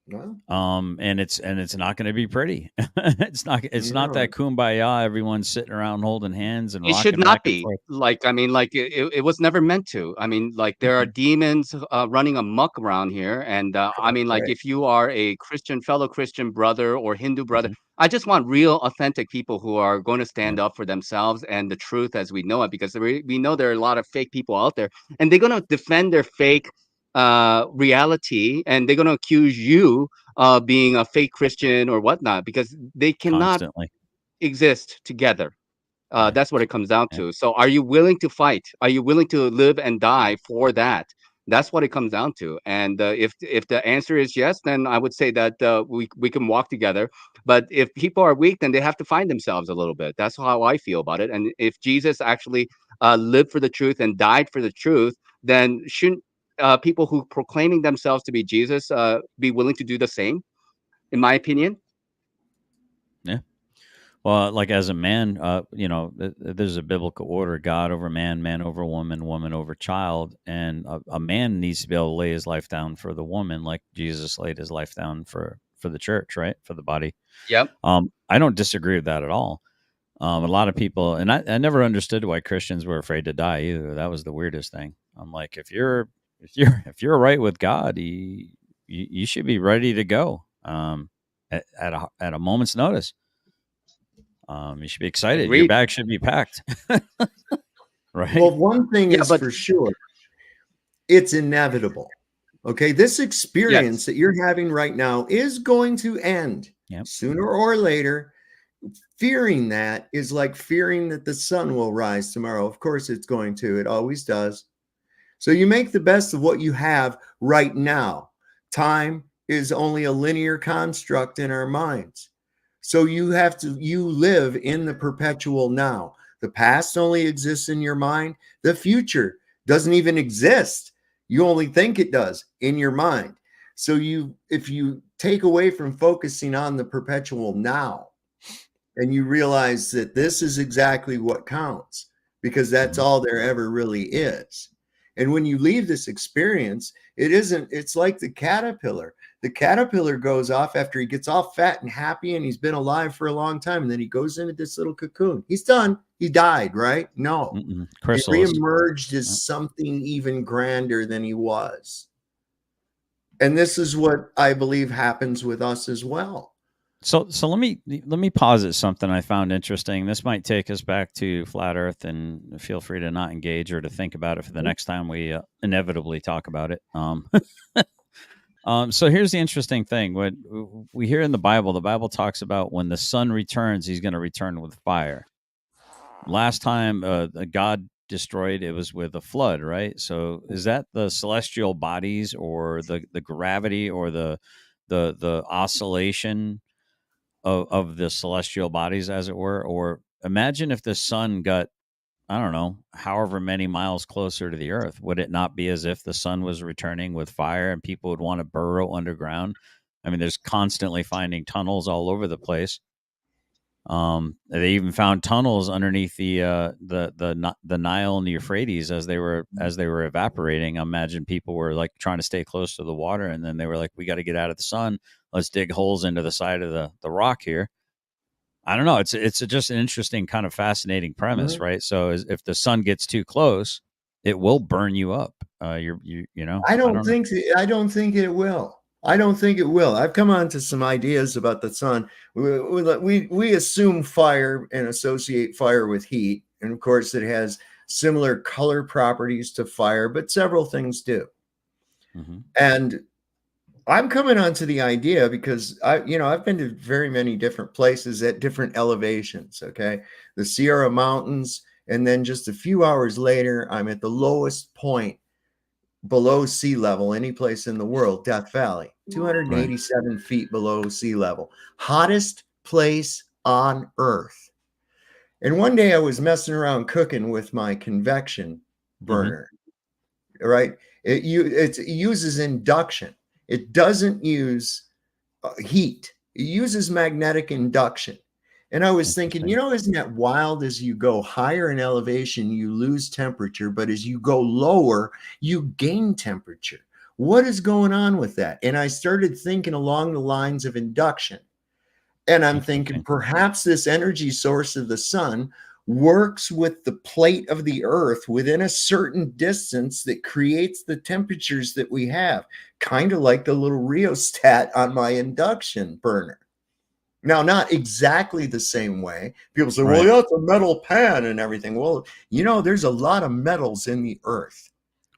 Well, And it's not going to be pretty. It's not that kumbaya. Everyone's sitting around holding hands and It should rocking not back and be. forth. Like, I mean, like it was never meant to. I mean, like there are demons running amok around here, and I mean, like right. if you are a Christian, fellow Christian brother or Hindu brother, Mhm. I just want real, authentic people who are going to stand Yep. up for themselves and the truth as we know it, because we know there are a lot of fake people out there, and they're going to defend their fake reality, and they're going to accuse you of being a fake Christian or whatnot, because they cannot Constantly. exist together. Yeah. That's what it comes down Yeah. to. So, are you willing to fight? Are you willing to live and die for that? That's what it comes down to. And if the answer is yes, then I would say that we can walk together. But if people are weak, then they have to find themselves a little bit. That's how I feel about it. And if Jesus actually lived for the truth and died for the truth, then shouldn't people who proclaiming themselves to be Jesus be willing to do the same? In my opinion. Yeah. Well, like as a man, there's a biblical order: God over man, man over woman, woman over child, and a man needs to be able to lay his life down for the woman, like Jesus laid his life down for the church, right, for the body. Yep. I don't disagree with that at all. A lot of people, and I never understood why Christians were afraid to die either. That was the weirdest thing. I'm like, if you're right with God, you should be ready to go at a moment's notice. You should be excited. Your Agreed. bag should be packed. Right? Well, one thing Yeah, is but for sure, it's inevitable. Okay, this experience yes. that you're having right now is going to end Yep. sooner or later. Fearing that is like fearing that the sun will rise tomorrow. Of course, it's going to. It always does. So you make the best of what you have right now. Time is only a linear construct in our minds. So you live in the perpetual now. The past only exists in your mind. The future doesn't even exist. You only think it does in your mind. So if you take away from focusing on the perpetual now, and you realize that this is exactly what counts, because that's all there ever really is. And when you leave this experience, it's like the caterpillar. The caterpillar goes off after he gets all fat and happy and he's been alive for a long time. And then he goes into this little cocoon. He's done. He died, right? No. Chrysalis. He reemerged as something even grander than he was. And this is what I believe happens with us as well. So let me posit something I found interesting. This might take us back to flat Earth, and feel free to not engage or to think about it for the next time we inevitably talk about it. So here's the interesting thing: what we hear in the Bible talks about when the Son returns, He's going to return with fire. Last time God destroyed, it was with a flood, right? So is that the celestial bodies, or the gravity, or the oscillation of the celestial bodies, as it were? Or imagine if the sun got, I don't know, however many miles closer to the earth. Would it not be as if the sun was returning with fire and people would want to burrow underground? I mean, there's constantly finding tunnels all over the place. They even found tunnels underneath the Nile and the Euphrates as they were evaporating. I imagine people were like trying to stay close to the water, and then they were like, "We got to get out of the sun. Let's dig holes into the side of the rock here." I don't know. It's just an interesting kind of fascinating premise, Mhm. right? So if the sun gets too close, it will burn you up. You know. I I don't don't know. think I don't think it will. I don't think it will. I've come on to some ideas about the sun. We assume fire and associate fire with heat, and of course, it has similar color properties to fire, but several things do. Mhm. And I'm coming on to the idea because I've been to very many different places at different elevations. Okay, the Sierra Mountains, and then just a few hours later, I'm at the lowest point below sea level any place in the world, Death Valley, Right. 287 feet below sea level, hottest place on earth. And one day I was messing around cooking with my convection burner, right? It uses induction. It doesn't use heat. It uses magnetic induction. And I was thinking, Interesting. isn't that wild? As you go higher in elevation, you lose temperature, but as you go lower, you gain temperature. What is going on with that? And I started thinking along the lines of induction. And I'm thinking Interesting. perhaps this energy source of the sun works with the plate of the earth within a certain distance that creates the temperatures that we have, kind of like the little rheostat on my induction burner. Now, not exactly the same way. People say, well, Right. yeah, it's a metal pan and everything. Well, there's a lot of metals in the earth.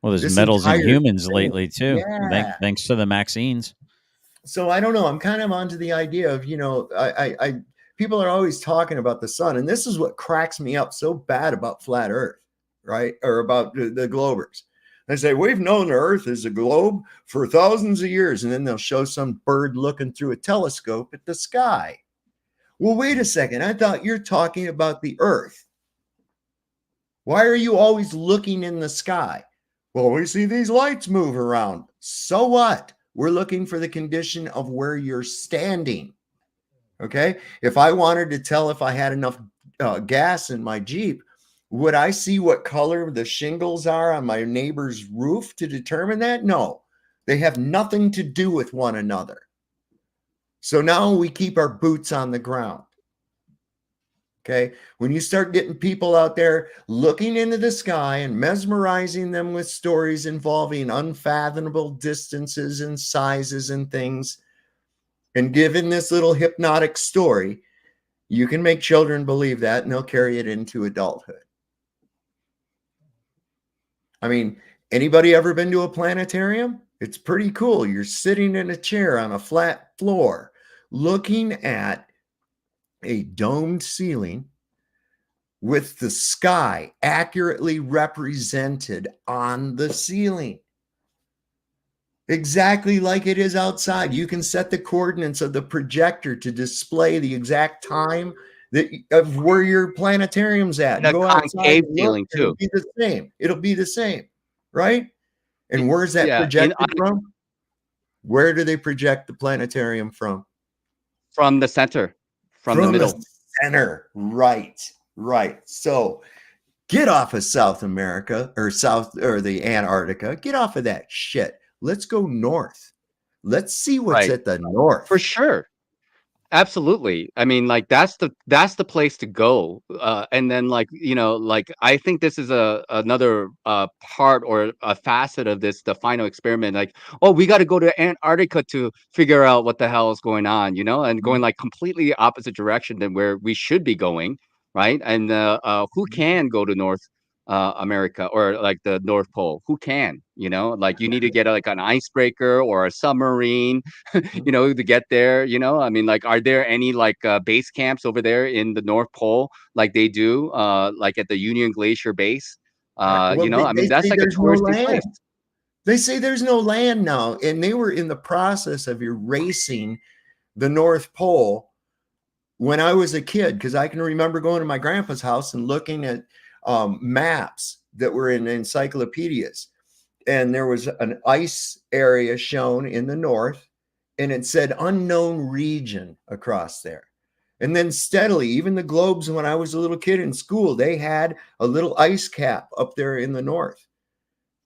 Well, there's This metals in entire humans thing. lately too. Yeah. Thanks to the Maxines. So I don't know. I'm kind of onto the idea of, people are always talking about the sun, and this is what cracks me up so bad about flat Earth, right? Or about the globers. They say, we've known the Earth is a globe for thousands of years, and then they'll show some bird looking through a telescope at the sky. Well, wait a second. I thought you're talking about the Earth. Why are you always looking in the sky? Well, we see these lights move around. So what? We're looking for the condition of where you're standing. Okay. If I wanted to tell if I had enough gas in my Jeep, would I see what color the shingles are on my neighbor's roof to determine that? No, they have nothing to do with one another. So now we keep our boots on the ground. Okay. When you start getting people out there looking into the sky and mesmerizing them with stories involving unfathomable distances and sizes and things, and given this little hypnotic story, you can make children believe that and they'll carry it into adulthood. I mean, anybody ever been to a planetarium? It's pretty cool. You're sitting in a chair on a flat floor looking at a domed ceiling with the sky accurately represented on the ceiling. Exactly like it is outside. You can set the coordinates of the projector to display the exact time of where your planetarium's at. And And a go outside concave and look, ceiling and it'll too. be the same. It'll be the same, right? And where's that Yeah, projected from? Where do they project the planetarium from? from the center, from the middle. The center. Right. So get off of South America or the Antarctica. Get off of that shit. Let's go north. Let's see what's Right. at the north. For sure. Absolutely. I mean, like that's the place to go. And then like I think this is another part or a facet of the final experiment. Like, oh, we got to go to Antarctica to figure out what the hell is going on, and going like completely opposite direction than where we should be going, right? And who can go to North America or like the North Pole? Who can? Like you need to get like an icebreaker or a submarine to get there, I mean, like, are there any like base camps over there in the North Pole like they do, like at the Union Glacier base? Well, I mean, they that's say like a there's no touristy land. place. They say there's no land now, and they were in the process of erasing the North Pole when I was a kid, because I can remember going to my grandpa's house and looking at maps that were in encyclopedias, and there was an ice area shown in the north, and it said unknown region across there. And then steadily, even the globes, when I was a little kid in school, they had a little ice cap up there in the north.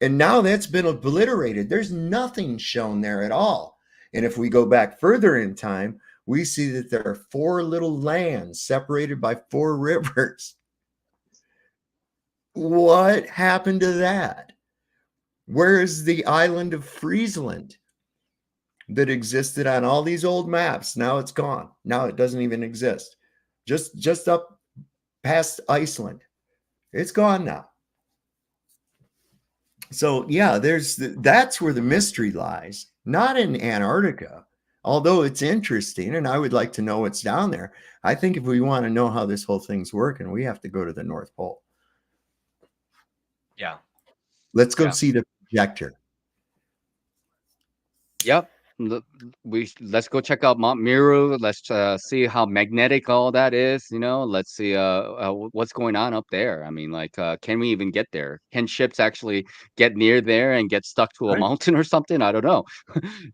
And now that's been obliterated. There's nothing shown there at all. And if we go back further in time, we see that there are 4 little lands separated by 4 rivers. What happened to that? Where is the island of Friesland that existed on all these old maps? Now it's gone. Now it doesn't even exist. Just up past Iceland. It's gone now. So yeah, that's where the mystery lies, not in Antarctica, although it's interesting and I would like to know what's down there. I think if we want to know how this whole thing's working, we have to go to the North Pole. Yeah. Let's go see the projector. Yep. Let's go check out Mount Meru. Let's see how magnetic all that is. Let's see what's going on up there. I mean, like, can we even get there? Can ships actually get near there and get stuck to a mountain or something? I don't know.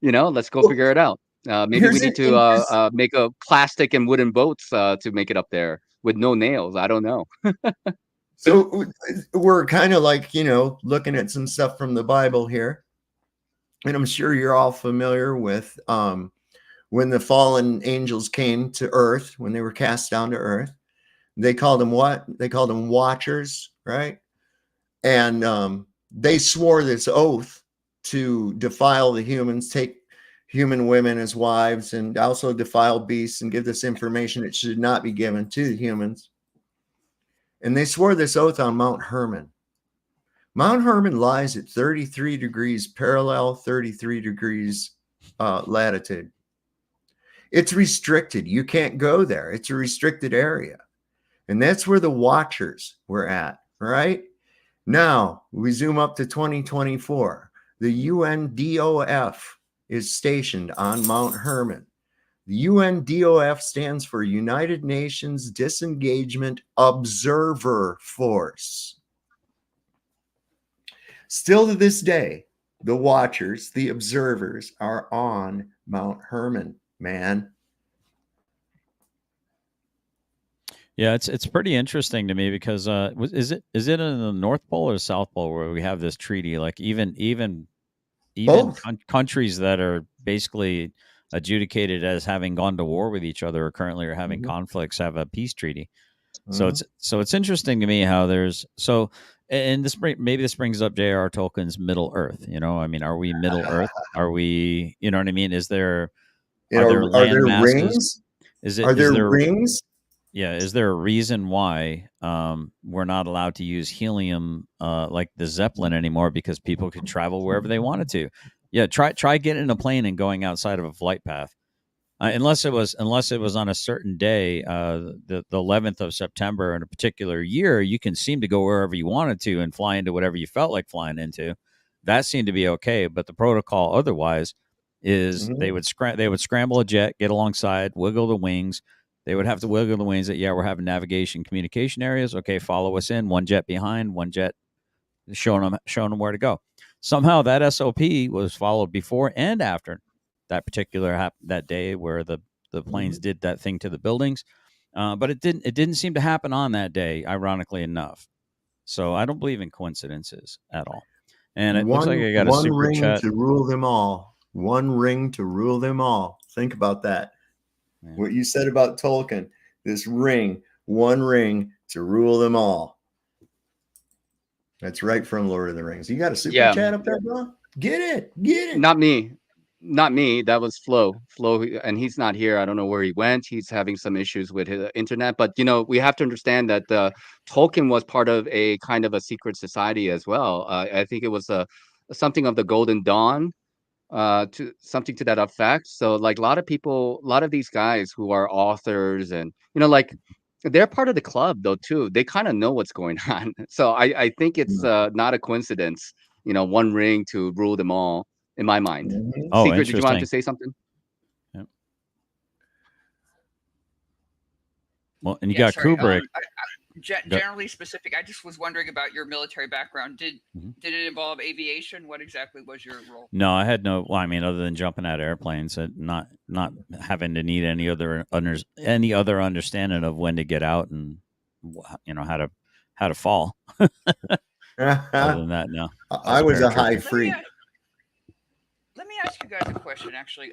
Let's go figure it out. Maybe we need to make a plastic and wooden boats to make it up there with no nails. I don't know. So we're kind of like, looking at some stuff from the Bible here. And I'm sure you're all familiar with when the fallen angels came to earth, when they were cast down to earth. They called them what? They called them watchers, right? And they swore this oath to defile the humans, take human women as wives, and also defile beasts and give this information that should not be given to the humans. And they swore this oath on Mount Hermon. Mount Hermon lies at 33 degrees parallel, 33 degrees latitude. It's restricted. You can't go there. It's a restricted area. And that's where the watchers were at, right? Now, we zoom up to 2024. The UNDOF is stationed on Mount Hermon. The UNDOF stands for United Nations Disengagement Observer Force. Still to this day, the watchers, the observers, are on Mount Hermon, man. Yeah, it's pretty interesting to me because is it in the North Pole or South Pole where we have this treaty? Like even countries that are basically adjudicated as having gone to war with each other or currently are having conflicts have a peace treaty. So it's interesting to me how and maybe this brings up J.R.R. Tolkien's Middle Earth. I mean, are we Middle Earth? Are we? You know what I mean? Are there land masses? Rings? Are there rings? Yeah. Is there a reason why we're not allowed to use helium like the Zeppelin anymore because people could travel wherever they wanted to? Yeah. Try getting in a plane and going outside of a flight path. Unless it was on a certain day, the 11th of September in a particular year, you can seem to go wherever you wanted to and fly into whatever you felt like flying into. That seemed to be okay, but the protocol otherwise is they would scramble a jet, get alongside, wiggle the wings. They would have to wiggle the wings that we're having navigation communication areas. Okay, follow us in. One jet behind, one jet showing them where to go. Somehow that SOP was followed before and after that particular that day where the planes did that thing to the buildings, but it didn't seem to happen on that day, ironically enough. So I don't believe in coincidences at all. And it looks like I got a super ring chat to rule them all. One ring to rule them all. Think about that. Yeah. What you said about Tolkien, this ring, one ring to rule them all. That's right from Lord of the Rings. You got a super chat up there, bro? Get it. Not me. That was Flo, and he's not here. I don't know where he went. He's having some issues with his internet. But we have to understand that Tolkien was part of a kind of a secret society as well. I think it was something of the Golden Dawn, to something to that effect. So like a lot of these guys who are authors and like they're part of the club though too. They kind of know what's going on. So I think it's not a coincidence. One ring to rule them all. In my mind. Oh, Secret, did you want to say something? Yep. Well, and you got Kubrick. Generally specific. I just was wondering about your military background. Did it involve aviation? What exactly was your role? No, I had no. Well, I mean, other than jumping out of airplanes, and not having to need any other understanding of when to get out and how to fall. Other than that, no. I was a high freak. Let me ask you guys a question. Actually,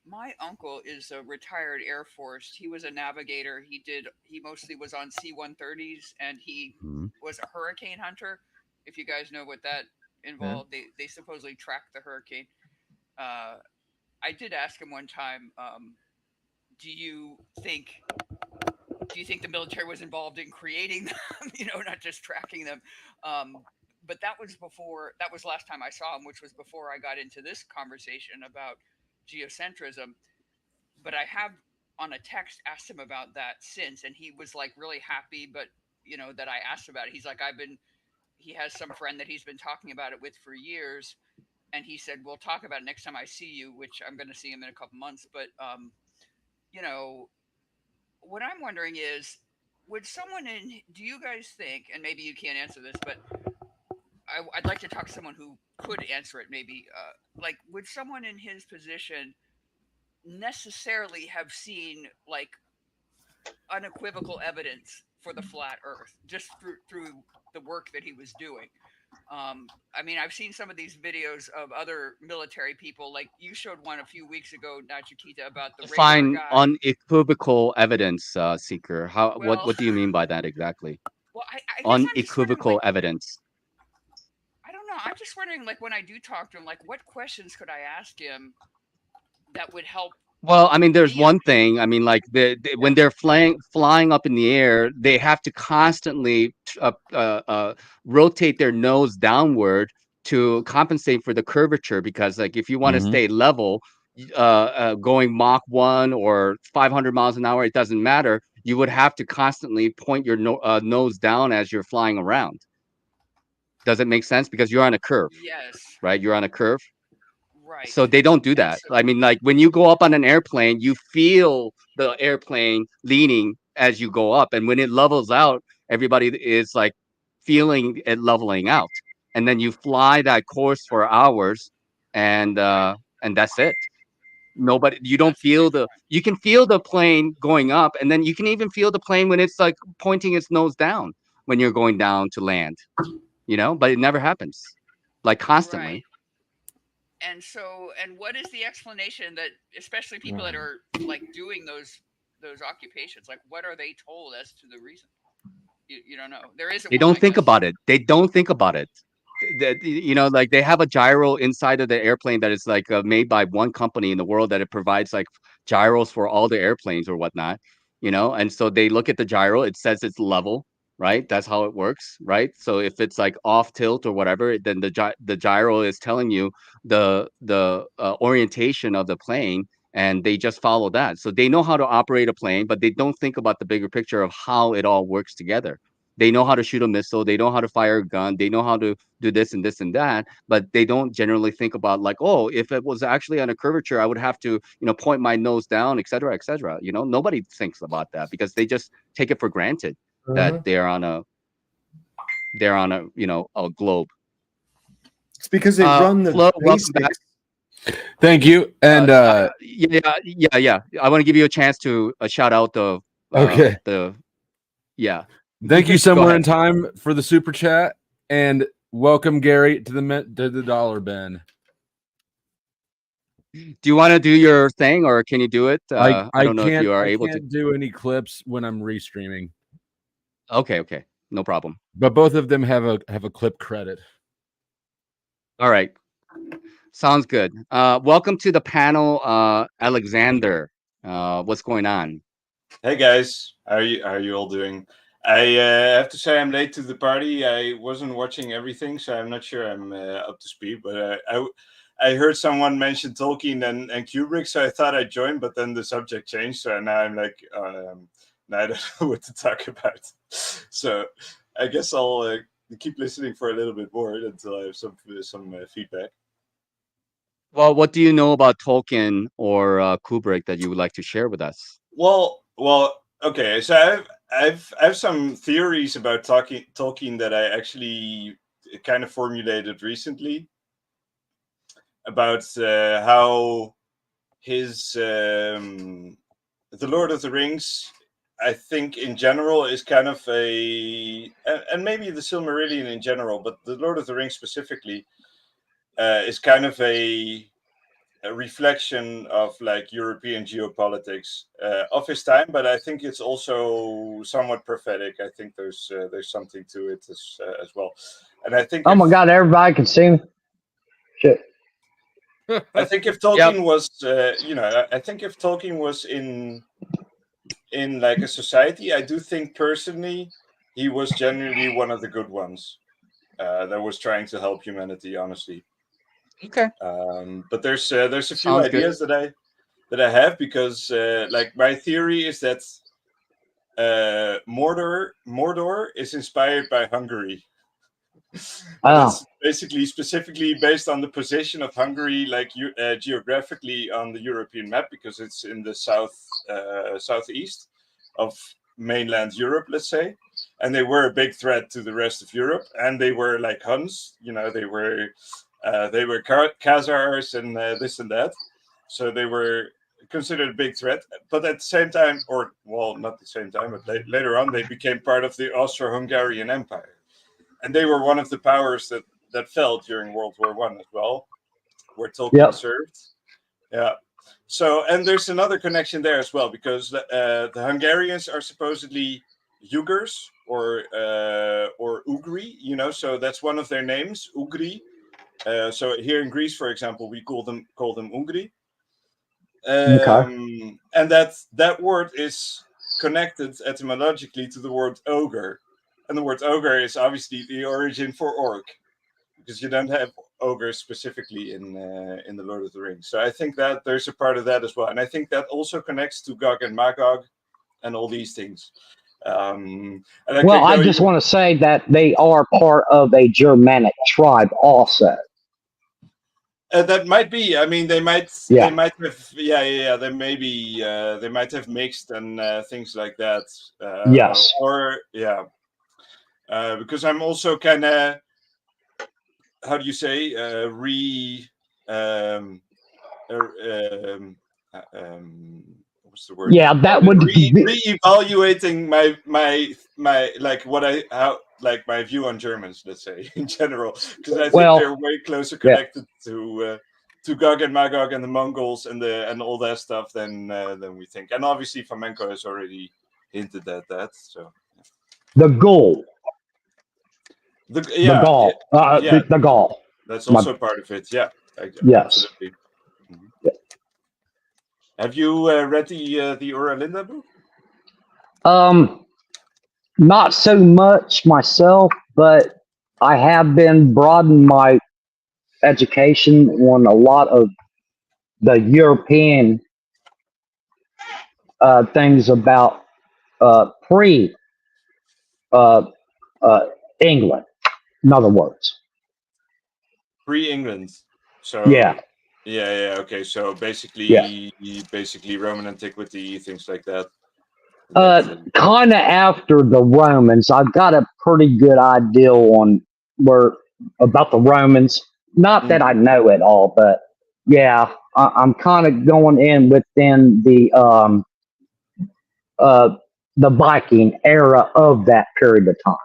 my uncle is a retired Air Force. He was a navigator. He mostly was on C-130s, and he was a hurricane hunter. If you guys know what that involved, they supposedly tracked the hurricane. I did ask him one time, do you think the military was involved in creating them? Not just tracking them. But that was last time I saw him, which was before I got into this conversation about geocentrism. But I have on a text asked him about that since, and he was like really happy, but that I asked about it. He's like, he has some friend that he's been talking about it with for years. And he said, we'll talk about it next time I see you, which I'm going to see him in a couple months. But, what I'm wondering is, do you guys think, and maybe you can't answer this, but I'd like to talk to someone who could answer it maybe, would someone in his position necessarily have seen like unequivocal evidence for the flat earth just through the work that he was doing? I mean, I've seen some of these videos of other military people, like you showed one a few weeks ago, Nachikita, about the radar Find guy. unequivocal evidence, Seeker. Well, What do you mean by that exactly? Well, I guess I'm just wondering, Unequivocal evidence. I don't know. I'm just wondering, like, when I do talk to him, like, what questions could I ask him that would help? Well, I mean, there's me one thing. I mean, like when they're flying up in the air, they have to constantly rotate their nose downward to compensate for the curvature. Because, like, if you want to stay level, going Mach 1 or 500 miles an hour, it doesn't matter. You would have to constantly point your nose down as you're flying around. Does it make sense? Because you're on a curve, Yes. right? You're on a curve. Right. So they don't do that. I mean, like when you go up on an airplane, you feel the airplane leaning as you go up. And when it levels out, everybody is like feeling it leveling out. And then you fly that course for hours and that's it. You don't feel you can feel the plane going up, and then you can even feel the plane when it's like pointing its nose down when you're going down to land, but it never happens, like constantly. Right. And what is the explanation that, especially people that are like doing those occupations, like what are they told as to the reason? You don't know. There isn't. They don't think about it. They don't think about it. Like they have a gyro inside of the airplane that is like made by one company in the world that it provides like gyros for all the airplanes or whatnot, and so they look at the gyro, it says it's level, right? That's how it works, right? So if it's like off tilt or whatever, then the gyro is telling you the orientation of the plane, and they just follow that. So they know how to operate a plane, but they don't think about the bigger picture of how it all works together. They know how to shoot a missile, they know how to fire a gun, they know how to do this and this and that, but they don't generally think about like, oh, if it was actually on a curvature, I would have to, point my nose down, et cetera, et cetera. Nobody thinks about that because they just take it for granted that they're on a a globe. It's because they run the Flo, welcome back. Thank you. And yeah. I want to give you a chance to shout out the Thank you somewhere in time for the super chat, and welcome Gary to the dollar bin. Do you want to do your thing, or can you do it? I don't know if you are able to. I can't do any clips when I'm restreaming. Okay, no problem. But both of them have a clip credit. All right, sounds good. Welcome to the panel, Alexander. What's going on? Hey guys, how are you all doing? I have to say I'm late to the party. I wasn't watching everything, so I'm not sure I'm up to speed. But I heard someone mention Tolkien and Kubrick, so I thought I'd join. But then the subject changed, so now I'm like, now I don't know what to talk about. So I guess I'll keep listening for a little bit more until I have some feedback. Well, what do you know about Tolkien or Kubrick that you would like to share with us? Well, okay. So I have some theories about Tolkien that I actually kind of formulated recently about how his The Lord of the Rings, I think in general, is kind of and maybe the Silmarillion in general, but the Lord of the Rings specifically is kind of a a reflection of like European geopolitics of his time, but I think it's also somewhat prophetic. I think there's something to it as well, and I think Oh my God, everybody can see me. Shit. I think if Tolkien was, I think if Tolkien was in like a society, I do think personally he was generally one of the good ones that was trying to help humanity. Honestly. Okay. But there's a few Sounds ideas that I have, because like my theory is that Mordor is inspired by Hungary. That's basically specifically based on the position of Hungary, like geographically on the European map, because it's in the southeast of mainland Europe, let's say, and they were a big threat to the rest of Europe, and they were like Huns, they were Khazars and this and that, so they were considered a big threat. But at the same time, or well, not the same time, but later on, they became part of the Austro-Hungarian Empire. And they were one of the powers that fell during World War I as well, where Tolkien served. Yeah. So, and there's another connection there as well, because the Hungarians are supposedly Uyghurs or Ugri, so that's one of their names, Ugri. So here in Greece, for example, we call them Ugri. And that word is connected etymologically to the word ogre. And the word ogre is obviously the origin for orc, because you don't have ogres specifically in the Lord of the Rings. So I think that there's a part of that as well, and I think that also connects to Gog and Magog and all these things. I just want to say that they are part of a Germanic tribe, also. That might be. I mean, they might have. They might have mixed and things like that. Yes. Because I'm also kind of, how do you say, what's the word? Yeah, that would be re-evaluating my like my view on Germans, let's say, in general, because I think they're way closer connected to Gog and Magog and the Mongols and all that stuff than we think. And obviously, Flamenco has already hinted at that. So the goal. The Gaul. That's also part of it. Yeah. Yes. Absolutely. Mm-hmm. Yeah. Have you read the Uralinda book? Not so much myself, but I have been broadening my education on a lot of the European things about pre England. In other words, pre-England. So yeah. Okay, so basically Roman antiquity, things like that. Kind of after the Romans. I've got a pretty good idea on about the Romans. Not that I know it all, but yeah, I'm kind of going in within the Viking era of that period of time.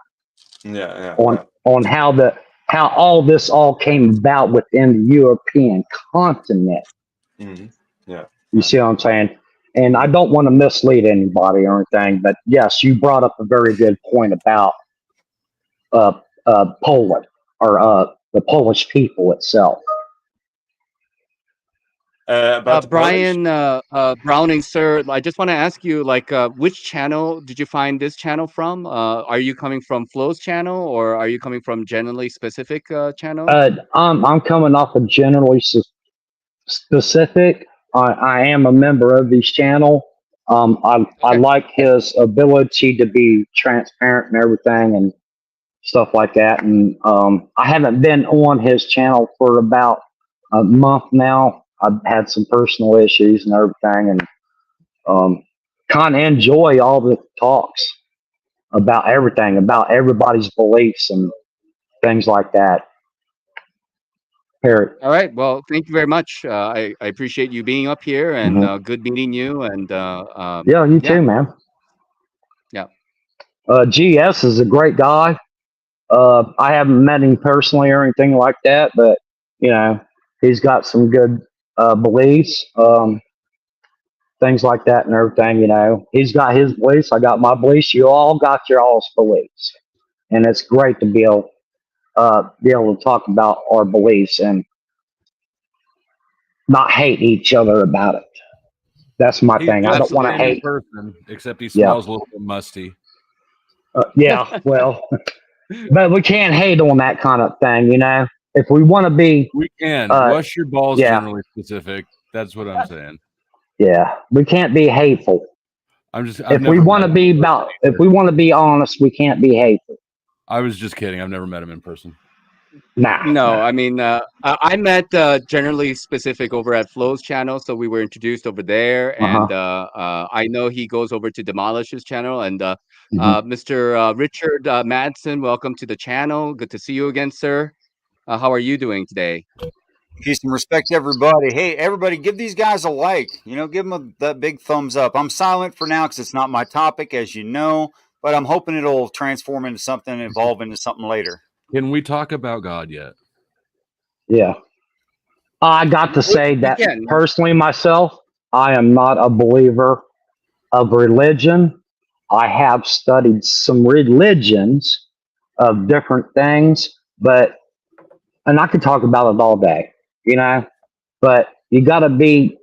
On how all this came about within the European continent. Mm-hmm. Yeah. You see what I'm saying? And I don't want to mislead anybody or anything, but yes, you brought up a very good point about Poland, or the Polish people itself. Brian Browning, sir, I just want to ask you, like, which channel did you find this channel from? Are you coming from Flo's channel, or are you coming from generally specific channel? I'm coming off of generally specific. I am a member of his channel. I like his ability to be transparent and everything and stuff like that. And I haven't been on his channel for about a month now. I've had some personal issues and everything, and kind of enjoy all the talks about everything, about everybody's beliefs and things like that. All right. Well, thank you very much. I appreciate you being up here, and good meeting you. And you too, man. Yeah. GS is a great guy. I haven't met him personally or anything like that, but he's got some good beliefs, things like that and everything. You know, he's got his beliefs. I got my beliefs. You all got your all's beliefs, and it's great to be able to talk about our beliefs and not hate each other about it. That's my He's thing. I don't just want the to same in hate. person, except he Yeah. smells a little bit musty. Yeah, well, but we can't hate on that kind of thing, you know. If we want to be, We can uh, wash your balls. yeah. Generally specific. That's what I'm saying. yeah, we can't be hateful. I've If we never want met to him be in person about, if either. we want to be honest, we can't be hateful. I was just kidding. I've never met him in person. Nah. No, I mean, I met generally specific over at Flo's channel, so we were introduced over there, and I know he goes over to Demolish's channel. And Mr. Richard Madsen, welcome to the channel. Good to see you again, sir. How are you doing today? Peace and respect to everybody. Hey, everybody, give these guys a like. You know, give them that big thumbs up. I'm silent for now because it's not my topic, as you know, but I'm hoping it'll transform into something, evolve into something later. Can we talk about God yet? Yeah. I got to say that personally myself, I am not a believer of religion. I have studied some religions of different things, and I could talk about it all day, you know, but you got to be,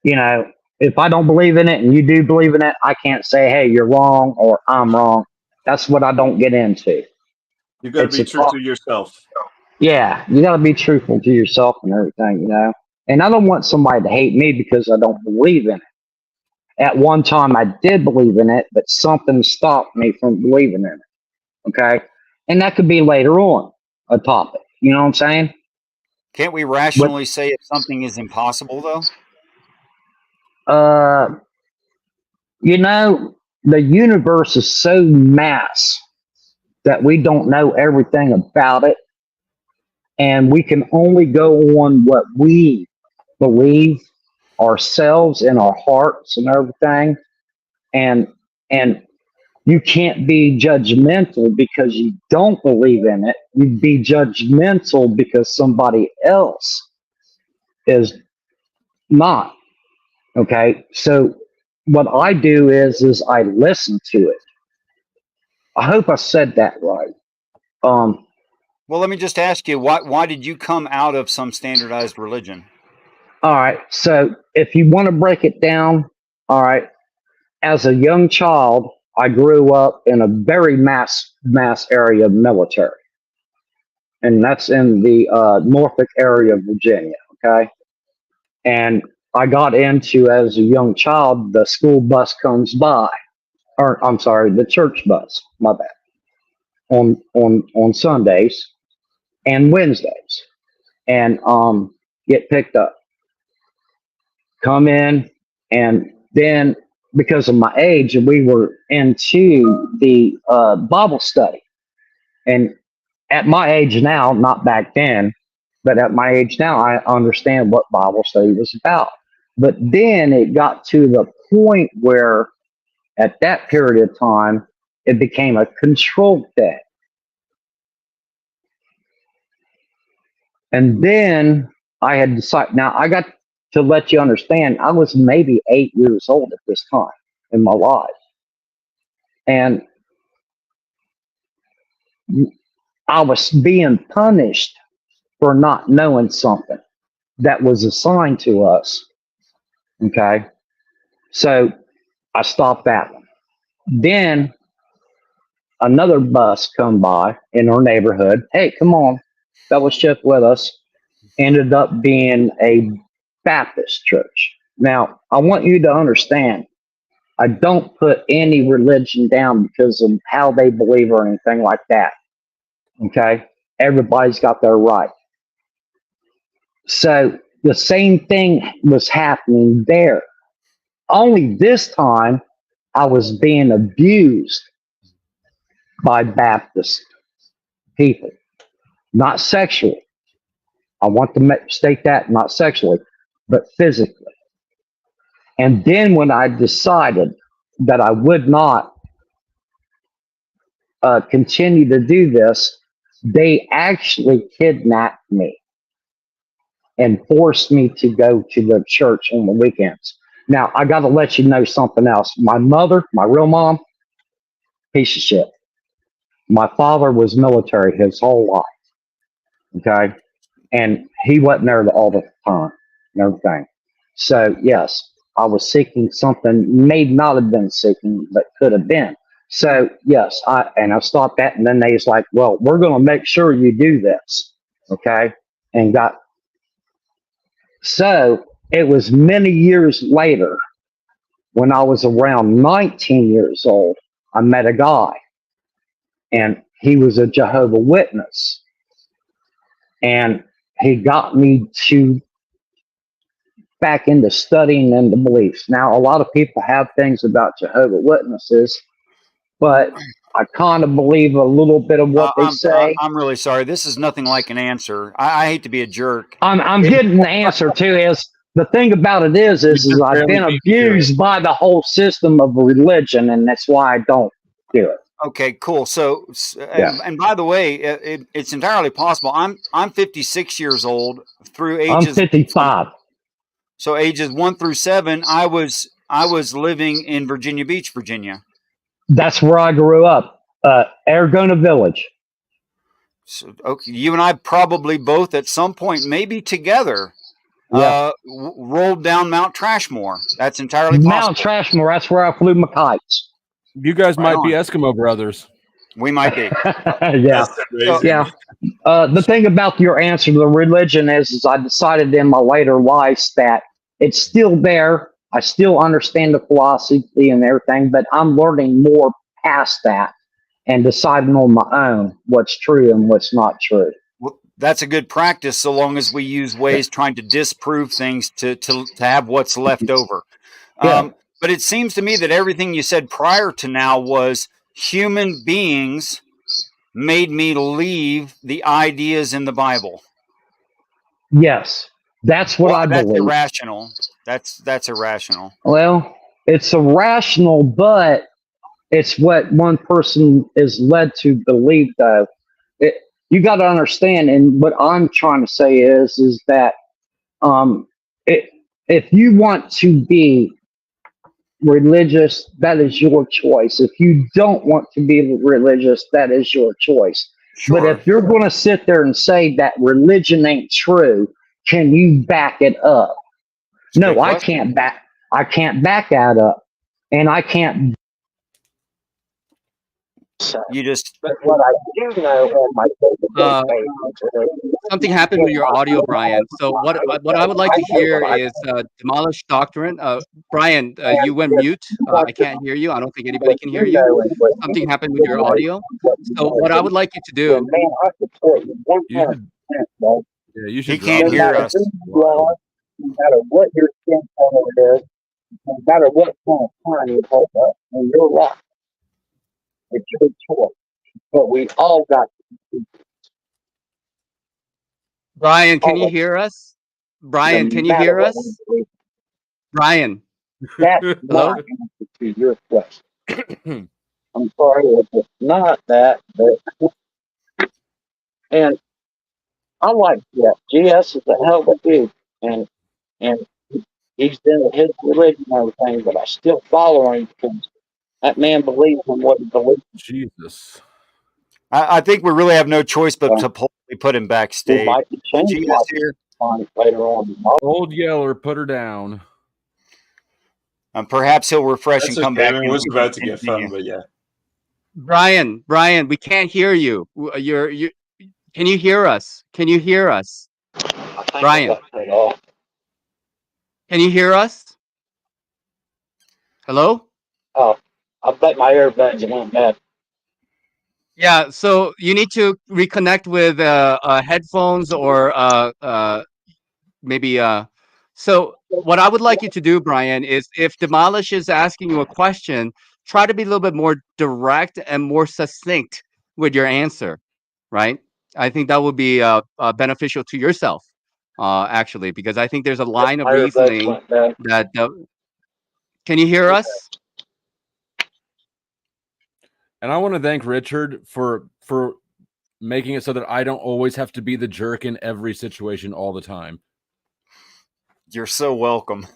you know, if I don't believe in it and you do believe in it, I can't say, hey, you're wrong or I'm wrong. That's what I don't get into. You got to be true to yourself. Yeah, you got to be truthful to yourself and everything, you know. And I don't want somebody to hate me because I don't believe in it. At one time, I did believe in it, but something stopped me from believing in it. Okay, and that could be later on a topic. You know what I'm saying? Can't we rationally say if something is impossible, though? You know, the universe is so mass that we don't know everything about it, and we can only go on what we believe ourselves in our hearts and everything. And you can't be judgmental because you don't believe in it. You'd be judgmental because somebody else is not. Okay. So what I do is I listen to it. I hope I said that right. Well, let me just ask you, why did you come out of some standardized religion? All right. So if you want to break it down, all right, as a young child, I grew up in a very mass area of military. And that's in the Norfolk area of Virginia. Okay. And I got into, as a young child, the school bus comes by, or I'm sorry, the church bus, my bad, on Sundays and Wednesdays, and get picked up, come in, and then because of my age, we were into the Bible study. And at my age now, not back then, but at my age now, I understand what Bible study was about. But then it got to the point where, at that period of time, it became a control thing. And then I had decided, now I got to let you understand, I was maybe 8 years old at this time in my life. And I was being punished for not knowing something that was assigned to us. Okay. So I stopped that one. Then another bus come by in our neighborhood. Hey, come on, fellowship with us. Ended up being a Baptist church. Now, I want you to understand, I don't put any religion down because of how they believe or anything like that. Okay? Everybody's got their right. So the same thing was happening there. Only this time, I was being abused by Baptist people, not sexually. I want to state that, not sexually, but physically. And then when I decided that I would not continue to do this, they actually kidnapped me. and forced me to go to the church on the weekends. Now, I got to let you know something else. My mother, my real mom, piece of shit. My father was military his whole life. Okay. And he wasn't there all the time and everything. So, yes, I was seeking something, may not have been seeking, but could have been. So, yes, I stopped that. And then they was like, well, we're going to make sure you do this. Okay. And so it was many years later when I was around 19 years old, I met a guy and he was a Jehovah's Witness. And he got me to back into studying and the beliefs. Now, a lot of people have things about Jehovah's Witnesses, but I kind of believe a little bit of what they say. I'm really sorry. This is nothing like an answer. I hate to be a jerk. I'm getting the answer too. Is the thing about it is I've been abused by the whole system of religion, and that's why I don't do it. Okay, cool. So, Yeah. and by the way, it's entirely possible. I'm 56 years old through I'm ages. 55. So ages 1 through 7, I was living in Virginia Beach, Virginia. That's where I grew up, Aragona Village. So, okay, you and I probably both at some point, maybe together, rolled down Mount Trashmore. That's entirely possible. Mount Trashmore. That's where I flew my kites. You guys might be Eskimo brothers. We might be. Yeah. Yeah. The thing about your answer to the religion is I decided in my later life that it's still there. I still understand the philosophy and everything, but I'm learning more past that and deciding on my own what's true and what's not true. Well, that's a good practice so long as we use ways trying to disprove things to have what's left over. Yeah. But it seems to me that everything you said prior to now was human beings made me leave the ideas in the Bible. Yes, that's what I that's believe. Irrational. That's irrational. Well, it's irrational, but it's what one person is led to believe, though. You got to understand, and what I'm trying to say is that if you want to be religious, that is your choice. If you don't want to be religious, that is your choice. Sure. But if you're going to sit there and say that religion ain't true, can you back it up? No, I can't back that up, and I can't. You just. But what I do know on my something happened with your audio, Brian. So what I would like to hear is Demolished Doctrine. Brian, you went mute. I can't hear you. I don't think anybody can hear you. Something happened with your audio. So what I would like you to do. You should. He can't hear us. No matter what your skin color is, no matter what kind of time you hold up, and you're right. It's your choice. But we all got to. Brian, can you hear us? Brian, can you hear us? Brian. That's my answer to your question. I'm sorry if it's not that, but and I like that. GS is a hell of a dude, and he's done his religion and everything, but I still follow him because that man believes in what he believes. Jesus. I think we really have no choice but to politely put him backstage. GS here. Later on. Old Yeller, put her down. Perhaps he'll refresh and come back. It was about to get fun, but yeah. Brian, we can't hear you. You. Can you hear us? Can you hear us? Brian, can you hear us? Hello? Oh, I bet my earbuds went bad. Yeah, so you need to reconnect with headphones or maybe. So what I would like you to do, Brian, is if Demolish is asking you a question, try to be a little bit more direct and more succinct with your answer, right? I think that would be beneficial to yourself, actually, because I think there's a line of reasoning that. Can you hear us? And I want to thank Richard for making it so that I don't always have to be the jerk in every situation all the time. You're so welcome.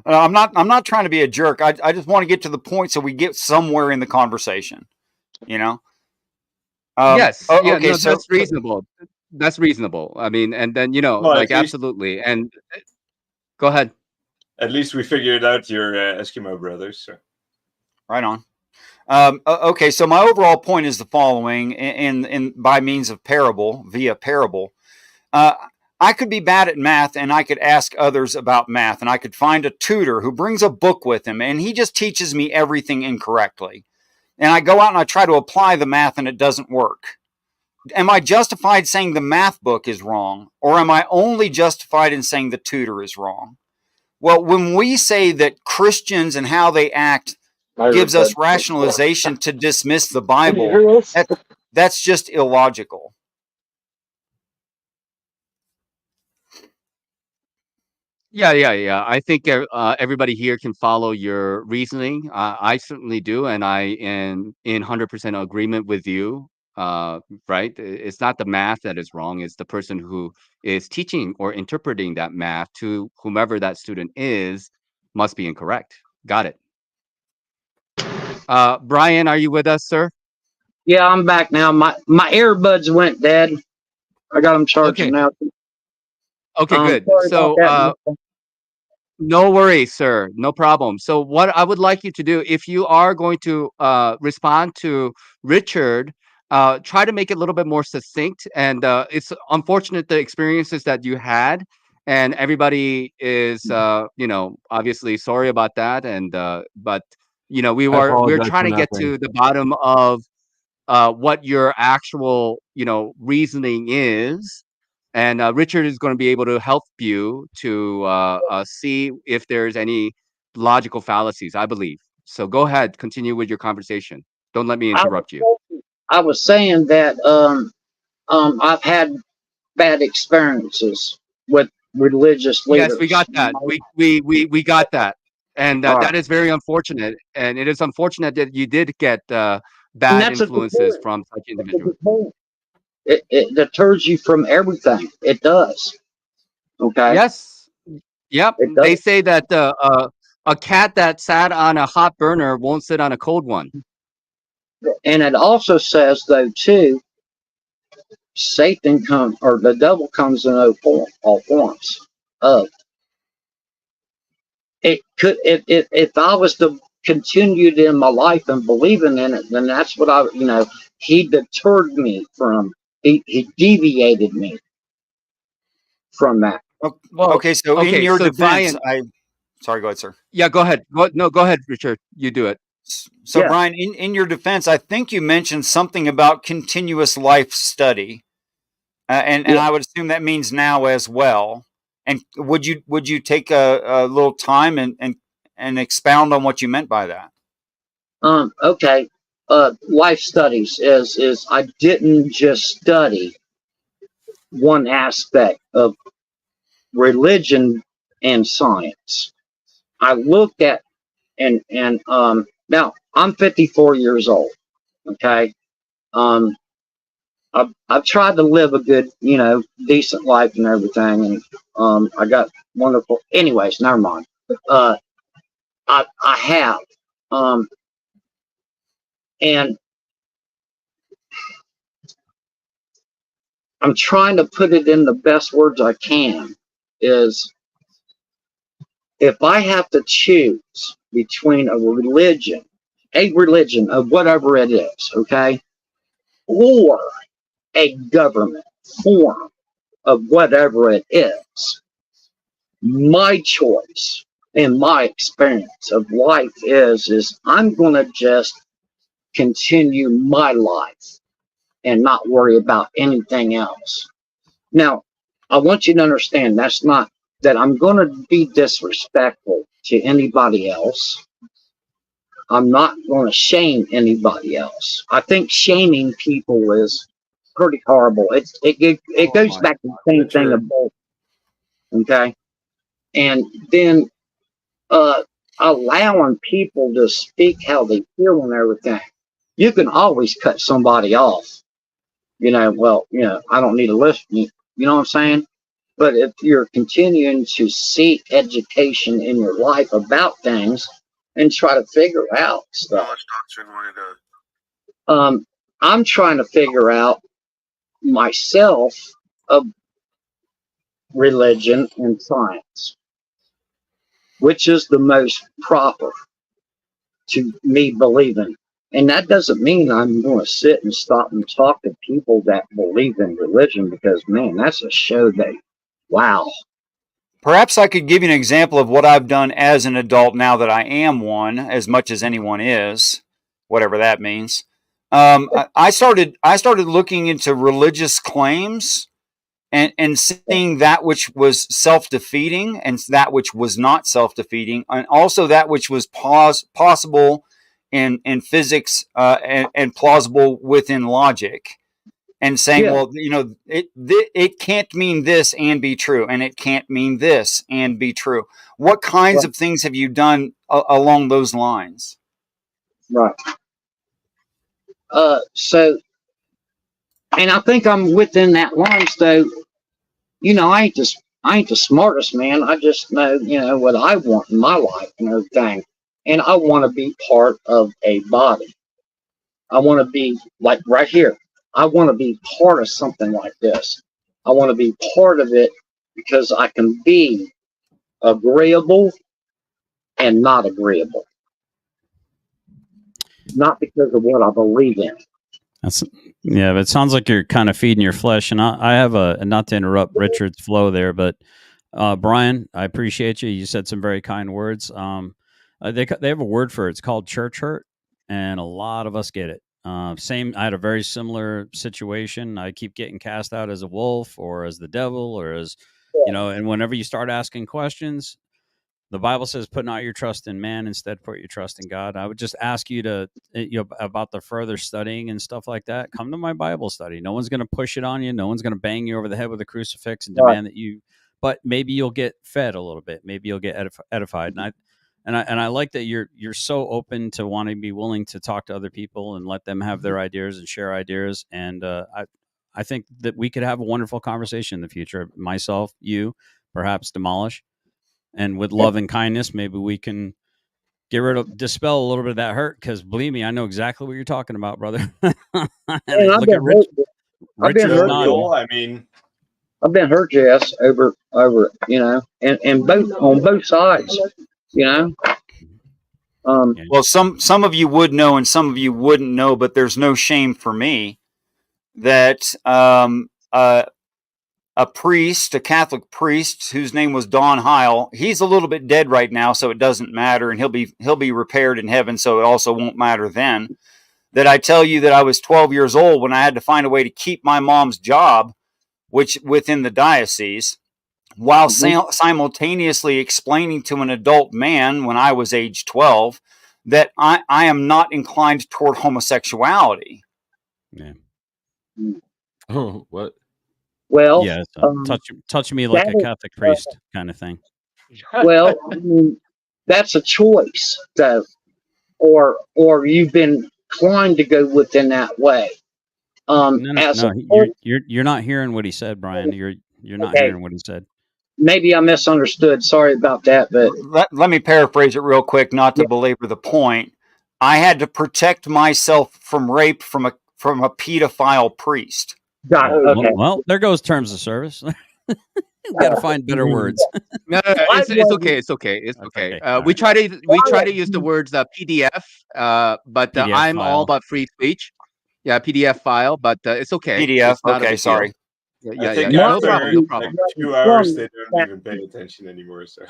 I'm not trying to be a jerk. I just want to get to the point so we get somewhere in the conversation. You know. Yes. Yeah. Okay. No, So that's reasonable. That's reasonable. I mean, and then Well, like absolutely. And go ahead. at least we figured out your Eskimo brothers. So. right on. Okay, so my overall point is the following: in by means of parable, via parable, I could be bad at math, and I could ask others about math, and I could find a tutor who brings a book with him, and he just teaches me everything incorrectly. And I go out and I try to apply the math, and it doesn't work. Am I justified saying the math book is wrong, or am I only justified in saying the tutor is wrong? Well, when we say that Christians and how they act gives us rationalization to dismiss the Bible, that's just illogical. Yeah. I think everybody here can follow your reasoning. I certainly do, and I am in 100% agreement with you. Right? It's not the math that is wrong; it's the person who is teaching or interpreting that math to whomever that student is must be incorrect. Got it. Brian, are you with us, sir? Yeah, I'm back now. My earbuds went dead. I got them charging Okay. now. Okay, good. Sorry So, about that. no worries, sir. No problem. So what I would like you to do, if you are going to respond to Richard, try to make it a little bit more succinct. And it's unfortunate the experiences that you had, and everybody is, obviously sorry about that. And but we're apologize trying for to get nothing. to the bottom of what your actual reasoning is. And Richard is going to be able to help you to see if there's any logical fallacies, I believe. So go ahead, continue with your conversation. Don't let me interrupt you. I was saying that I've had bad experiences with religious leaders. Yes, we got that. We got that, and All that right. is very unfortunate. And it is unfortunate that you did get And bad that's a influences deterrent. from such It's a individuals. deterrent. It deters you from everything. It does. Okay. Yes. Yep. It They does. say that a cat that sat on a hot burner won't sit on a cold one. And it also says though too, Satan comes or the devil comes in all forms of it. Could if I was to continued in my life and believing in it, then that's what he deterred me from. He deviated me from that. Well, Okay, so in okay. your So defense, Brian, sorry, go ahead, sir. yeah, go ahead. Go ahead, Richard. You do it. So, Yeah. Brian, in your defense, I think you mentioned something about continuous life study, and Yeah. I would assume that means now as well. And would you take a little time and expound on what you meant by that? Okay. Life studies is I didn't just study one aspect of religion and science. I looked at and now I'm 54 years old. Okay. I've tried to live a good, decent life and everything, and I got wonderful. Anyways, never mind. I have, and I'm trying to put it in the best words I can. Is if I have to choose between a religion of whatever it is, okay, or a government form of whatever it is, my choice in my experience of life is I'm going to just continue my life and not worry about anything else. Now, I want you to understand that's not that I'm going to be disrespectful to anybody else. I'm not going to shame anybody else. I think shaming people is pretty horrible. It goes back to the same thing of both. Okay. And then allowing people to speak how they feel and everything. You can always cut somebody off. I don't need to listen. You know what I'm saying? But if you're continuing to seek education in your life about things and try to figure out stuff, I'm trying to figure out myself of religion and science, which is the most proper to me believing. And that doesn't mean I'm going to sit and stop and talk to people that believe in religion, because, man, that's a show that, wow. Perhaps I could give you an example of what I've done as an adult now that I am one, as much as anyone is, whatever that means. I started looking into religious claims and seeing that which was self-defeating and that which was not self-defeating, and also that which was possible in physics and plausible within logic, and saying, well, you know, it can't mean this and be true, and it can't mean this and be true. What kinds of things have you done along those lines? Right. So, and I think I'm within that line. So, you know, I ain't the smartest man. I just know, you know, what I want in my life and everything. And I want to be part of a body. I want to be like right here. I want to be part of something like this. I want to be part of it because I can be agreeable and not agreeable. Not because of what I believe in. Yeah, but it sounds like you're kind of feeding your flesh. And I have not to interrupt Richard's flow there, but Brian, I appreciate you. You said some very kind words. They have a word for it. It's called church hurt, and a lot of us get it. I had a very similar situation. I keep getting cast out as a wolf or as the devil or as, you know, and whenever you start asking questions, the Bible says, put not your trust in man, instead put your trust in God. I would just ask you to, you know, about the further studying and stuff like that. Come to my Bible study. No one's going to push it on you. No one's going to bang you over the head with a crucifix and demand that you, but maybe you'll get fed a little bit. Maybe you'll get edified. And I like that you're so open to wanting to be willing to talk to other people and let them have their ideas and share ideas. And I think that we could have a wonderful conversation in the future. Myself, you, perhaps Demolish. And with love and kindness, maybe we can dispel a little bit of that hurt. Because believe me, I know exactly what you're talking about, brother. Look at Rich. Richard's nodding. I mean, I've been hurt, Jess, over you know, and on both sides, you know. Well, some of you would know, and some of you wouldn't know, but there's no shame for me that a priest, a Catholic priest, whose name was Don Heil. He's a little bit dead right now, so it doesn't matter, and he'll be repaired in heaven, so it also won't matter then. That I tell you that I was 12 years old when I had to find a way to keep my mom's job, which within the diocese, while simultaneously explaining to an adult man when I was age 12 that I am not inclined toward homosexuality. Yeah. Oh, what? Well, yeah, touch me like a Catholic priest kind of thing. Well, I mean, that's a choice, though, or you've been inclined to go within that way. You're not hearing what he said, Brian. You're not hearing what he said. Maybe I misunderstood. Sorry about that, but let me paraphrase it real quick, not to belabor the point. I had to protect myself from rape from a pedophile priest. Got it. Okay. Well, there goes terms of service. We got to find better words. No, it's okay. It's okay. We try to use the words PDF, but PDF I'm file. all about free speech. Yeah, PDF file, but it's okay. PDF. It's not a Okay, big sorry. deal. I Yeah, think no after problem. No problem. like 2 hours, they don't even pay attention anymore. So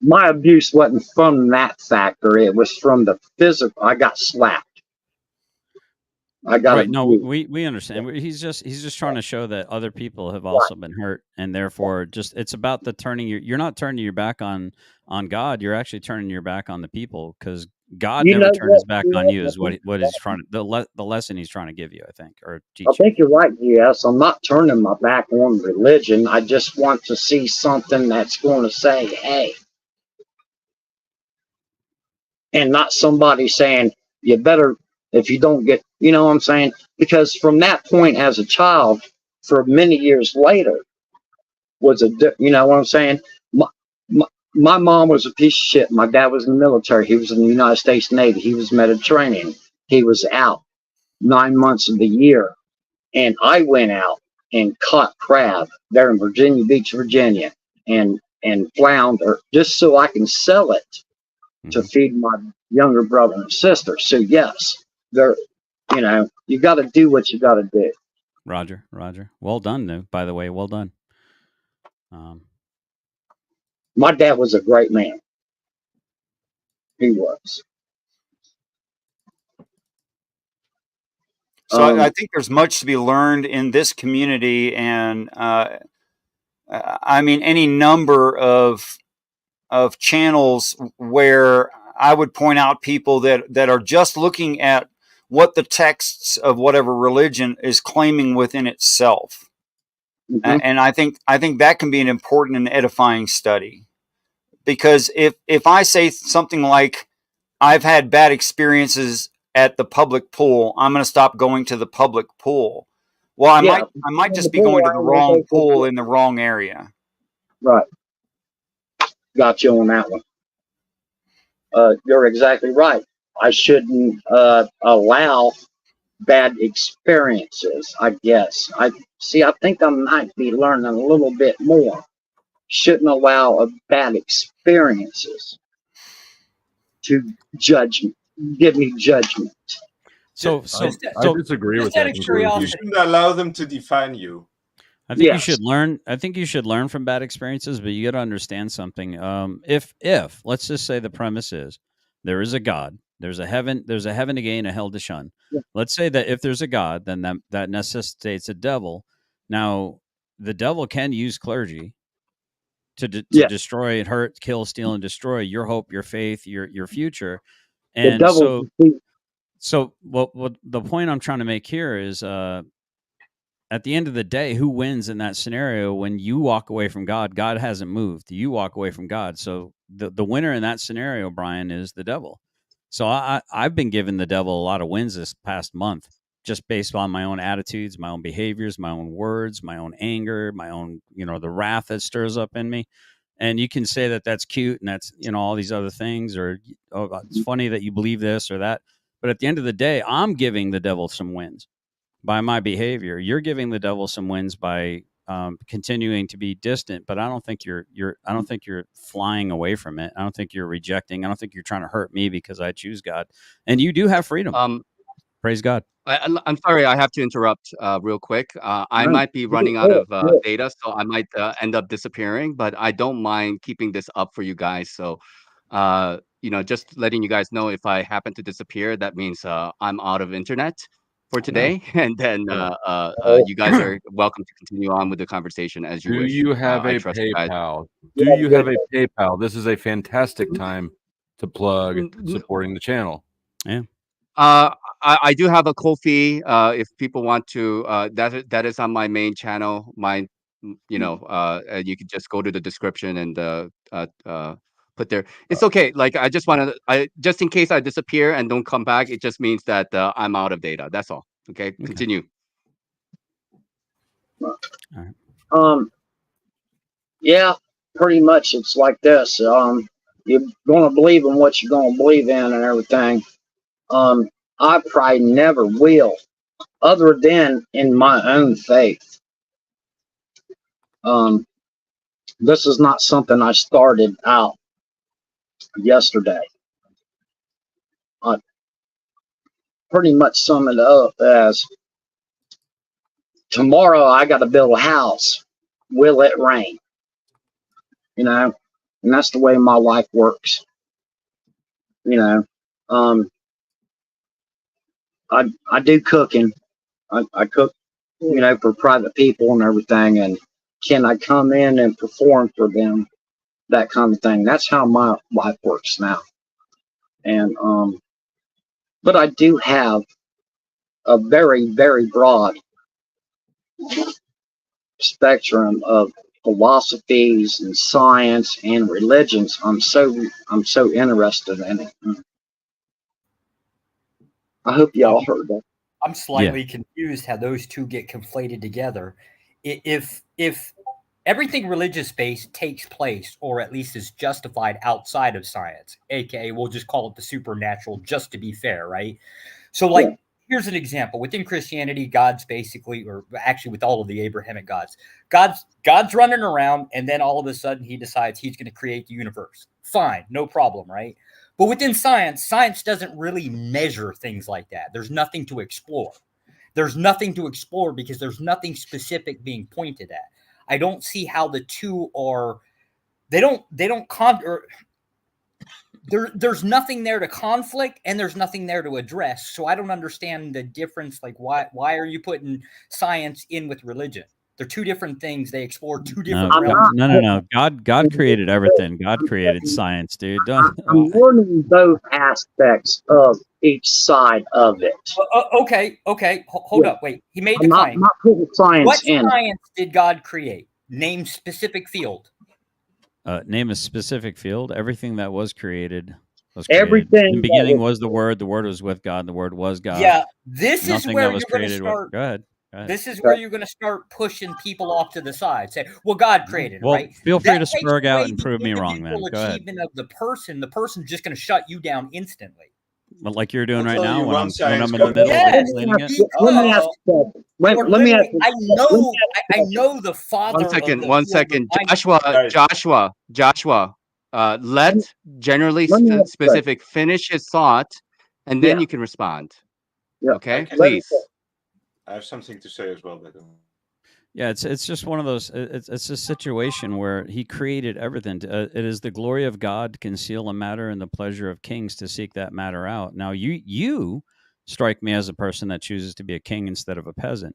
My abuse wasn't from that factor. It was from the physical. I got slapped. I got right. No, we understand. He's just trying to show that other people have also been hurt, and therefore, it's about the turning. You're not turning your back on God. You're actually turning your back on the people, because God never turned his back on you. Is what he's trying to, the lesson he's trying to give you, I think, or teach. I think you're right. Yes, I'm not turning my back on religion. I just want to see something that's going to say, "Hey," and not somebody saying, "You better." If you don't get, you know what I'm saying? Because from that point as a child, for many years later, was you know what I'm saying? My mom was a piece of shit. My dad was in the military. He was in the United States Navy. He was Mediterranean. He was out 9 months of the year. And I went out and caught crab there in Virginia Beach, Virginia, and flounder just so I can sell it to feed my younger brother and sister. So yes, there, you know, you got to do what you got to do. Roger. Well done, though. By the way, well done. My dad was a great man. He was. So I think there's much to be learned in this community, and I mean any number of channels where I would point out people that are just looking at what the texts of whatever religion is claiming within itself. And I think that can be an important and edifying study, because if I say something like, I've had bad experiences at the public pool, I'm going to stop going to the public pool. Well, I might just be going to the wrong pool in the wrong area. Right. Got you on that one. You're exactly right. I shouldn't allow bad experiences, I guess. I think I might be learning a little bit more. Shouldn't allow bad experiences to give me judgment. So I disagree with that. You shouldn't allow them to define you. I think you should learn. I think you should learn from bad experiences, but you got to understand something. If let's just say the premise is there is a God, there's a heaven to gain, a hell to shun. Yeah. Let's say that if there's a God, then that necessitates a devil. Now, the devil can use clergy to destroy and hurt, kill, steal, and destroy your hope, your faith, your future. And so what the point I'm trying to make here is, at the end of the day, who wins in that scenario? When you walk away from God, God hasn't moved. You walk away from God. So the winner in that scenario, Brian, is the devil. So I've been giving the devil a lot of wins this past month, just based on my own attitudes, my own behaviors, my own words, my own anger, my own, the wrath that stirs up in me. And you can say that that's cute and that's, all these other things, or it's funny that you believe this or that. But at the end of the day, I'm giving the devil some wins by my behavior. You're giving the devil some wins by continuing to be distant, but I don't think you're flying away from it. I don't think you're rejecting. I don't think you're trying to hurt me because I choose God. And you do have freedom. Praise God. I'm sorry, I have to interrupt real quick. I might be running out of data, so I might end up disappearing, but I don't mind keeping this up for you guys. So, just letting you guys know, if I happen to disappear, that means I'm out of internet for today, and then you guys are welcome to continue on with the conversation as you wish. Do you have a PayPal? Do you have a PayPal? This is a fantastic time to plug supporting the channel. Yeah. I do have a Ko-fi. If people want to, that is on my main channel. You can just go to the description and put there. It's okay. Like, I just in case I disappear and don't come back, it just means that I'm out of data. That's all. Okay, continue. All right. Yeah, pretty much it's like this. You're gonna believe in what you're gonna believe in and everything. I probably never will, other than in my own faith. This is not something I started out yesterday. I pretty much sum it up as, tomorrow I got to build a house. Will it rain? And that's the way my life works. I do cooking. I cook, for private people and everything. And can I come in and perform for them? That kind of thing. That's how my life works now. And but I do have a very, very broad spectrum of philosophies and science and religions. I'm so interested in it. I hope y'all heard that. I'm slightly confused how those two get conflated together. If everything religious-based takes place, or at least is justified outside of science, aka we'll just call it the supernatural, just to be fair, right? So, like, here's an example. Within Christianity, God's basically, or actually with all of the Abrahamic gods, God's running around, and then all of a sudden he decides he's going to create the universe. Fine, no problem, right? But within science doesn't really measure things like that. There's nothing to explore. There's nothing to explore because there's nothing specific being pointed at. I don't see how the two are. There's nothing there to conflict, and there's nothing there to address. So I don't understand the difference. Like, why are you putting science in with religion? They're two different things. They explore two different realms. No. God created everything. God created science, dude. I'm learning both aspects of each side of it. Okay. Hold up. Wait. He made the claim. Not putting science what in. Science did God create? Name specific field. Name a specific field. Everything that was created was created. Everything. In the beginning was the Word. The Word was with God. And the Word was God. Yeah. This Nothing is where that was you're going to created. start. Go ahead. This is where you're going to start pushing people off to the side. Say, well, God created it, Well, right? feel free to That takes spurg out away and the prove me wrong, man. individual Go ahead. achievement of the person. The person's just going to shut you down instantly. But like you're doing I'll right tell now you when one I'm science in the middle Yes, of explaining it. Let me ask you Or let me ask literally, I know the father. One second. Joshua. Let generally specific finish his thought, and then you can respond. Yeah. Okay, Okay. please. I have something to say as well, but Yeah, it's just one of those. It's a situation where he created everything. It is the glory of God to conceal a matter and the pleasure of kings to seek that matter out. Now you strike me as a person that chooses to be a king instead of a peasant.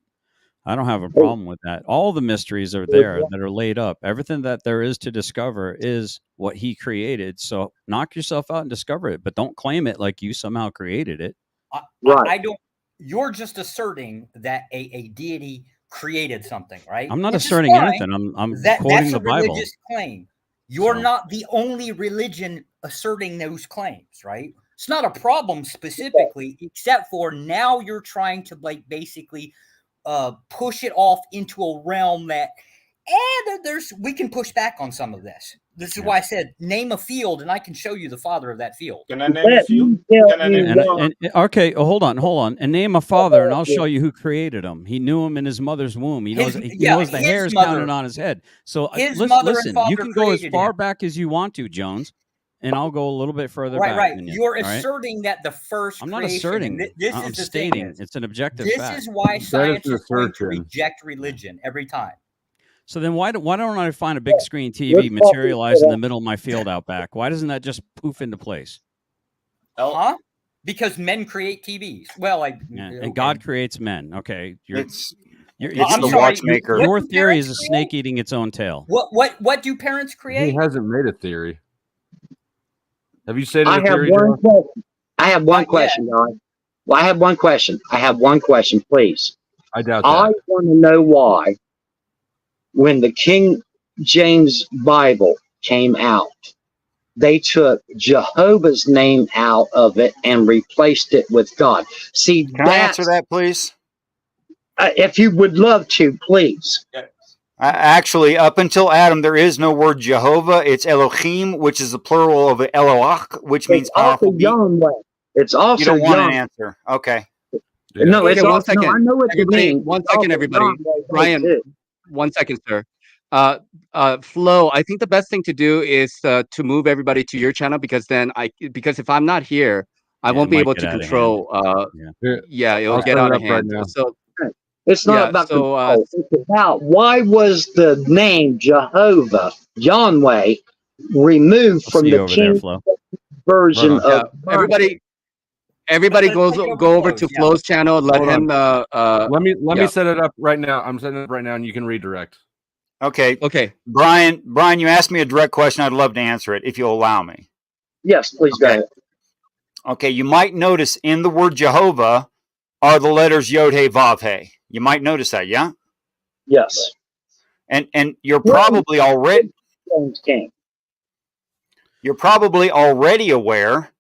I don't have a problem with that. All the mysteries are there that are laid up. Everything that there is to discover is what he created. So knock yourself out and discover it, but don't claim it like you somehow created it. I don't. You're just asserting that a deity created something, right? I'm not Which is asserting fine. anything. I'm That's quoting a the Bible. religious claim. You're So- not the only religion asserting those claims, right? It's not a problem specifically, except for now you're trying to like basically push it off into a realm that, we can push back on some of this. This is why I said name a field, and I can show you the father of that field. can I name a field? Can I name a field? Okay, hold on, and name a father, and I'll show you who created him. He knew him in his mother's womb. He knows the hairs counted on his head. So listen, you can go as far back as you want to, Jones, and I'll go a little bit further back. Right. Than you, You're all right? asserting that the first. I'm not creation, asserting. This I'm is the stating thing it's an objective this fact. is why science an is going to assertion. reject religion every time. So then why don't I find a big screen TV materialize in the middle of my field out back? Why doesn't that just poof into place? Huh? Because men create TVs. Well, and God creates men. Okay, It's you're the watchmaker. Your theory is a snake eating its own tail. What do parents create? He hasn't made a theory. Have you stated I a have theory, one Joe? question. I have one question, guys. Well, I have one question. Please. I doubt I that. want to know why, when the King James Bible came out, they took Jehovah's name out of it and replaced it with God. See, Can I answer that, please? If you would love to, please. Actually, up until Adam, there is no word Jehovah. It's Elohim, which is the plural of Eloach, which means powerful being. It's also You don't want an Yahweh. answer. Okay. Yeah. No, it's Okay, also, no, I know what you Everybody, mean. one It's second, also everybody. Yahweh Brian, too. 1 second, sir. Flo, I think the best thing to do is to move everybody to your channel, because if I'm not here, I won't be able to control. It'll get out of hand. Right now. So it's not about control. It's about why was the name Jehovah, Yahweh, removed from the King version of everybody go over to Flo's channel. Let him. Let me set it up right now. I'm setting it up right now, and you can redirect. Okay. Brian, you asked me a direct question. I'd love to answer it if you'll allow me. Yes, please go ahead. Okay, you might notice in the word Jehovah are the letters Yod He Vav He. You might notice that, yeah? Yes. And you're probably already You're probably already aware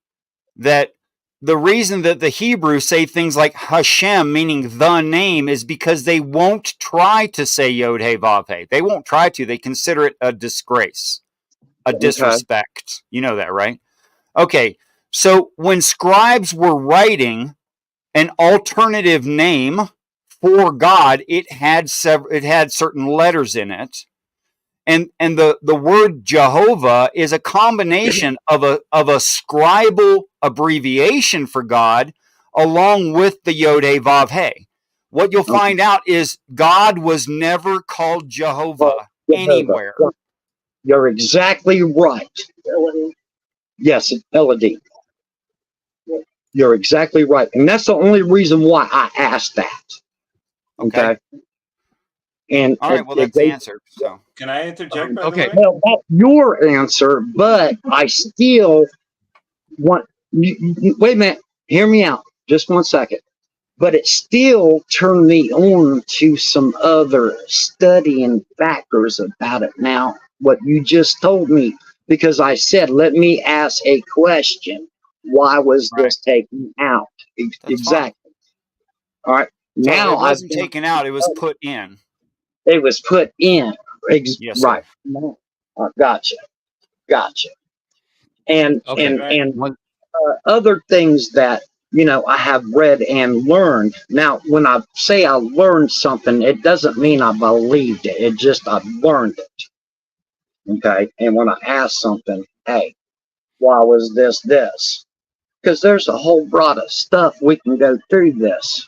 that the reason that the Hebrews say things like Hashem, meaning the name, is because they won't try to say Yod He Vav He. They won't try to. They consider it a disgrace, a disrespect. You know that, right? Okay, so when scribes were writing an alternative name for God, it had certain letters in it. And the word Jehovah is a combination of a scribal abbreviation for God along with the Yod He Vav He. What you'll find out is God was never called Jehovah anywhere. You're exactly right. Yes, Elodie. You're exactly right. And that's the only reason why I asked that. Okay. And all right, well, that's the answer. So can I interject? By okay. the way? Well, that's your answer, but I still want wait a minute. Hear me out. Just 1 second. But it still turned me on to some other studying factors about it. Now, what you just told me, because I said, let me ask a question. Why was this taken out? Exactly. All right. So now it wasn't taken out. It was put in. It was put in. Yes, right. Gotcha. And other things that I have read and learned. Now, when I say I learned something, it doesn't mean I believed it. It just I've learned it. Okay. And when I ask something, hey, why was this? Because there's a whole lot of stuff we can go through this.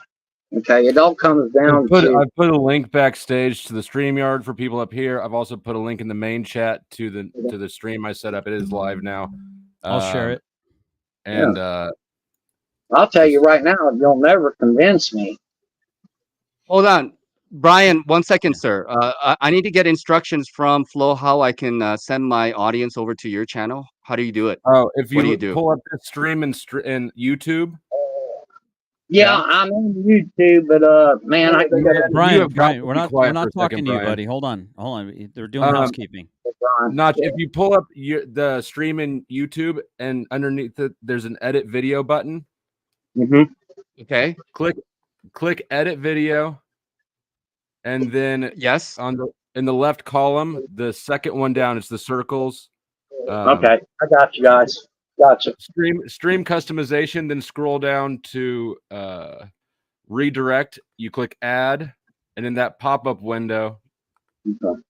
Okay, it all comes down to. I've put a link backstage to the StreamYard for people up here. I've also put a link in the main chat to the stream I set up. It is live now. I'll share it. And I'll tell you right now, you'll never convince me. Hold on, Brian. 1 second, sir. I need to get instructions from Flo how I can send my audience over to your channel. How do you do it? Oh, if what do you you do? pull up the stream in YouTube. Yeah, I'm on YouTube, but man, Brian, we're not talking to you, buddy. Hold on. They're doing housekeeping. Notch, if you pull up the stream in YouTube and underneath it, there's an edit video button. Okay. Click edit video, and then yes, in the left column, the second one down, it's the circles. Okay, I got you guys. Gotcha. Stream customization, then scroll down to redirect. You click add, and in that pop-up window. Okay.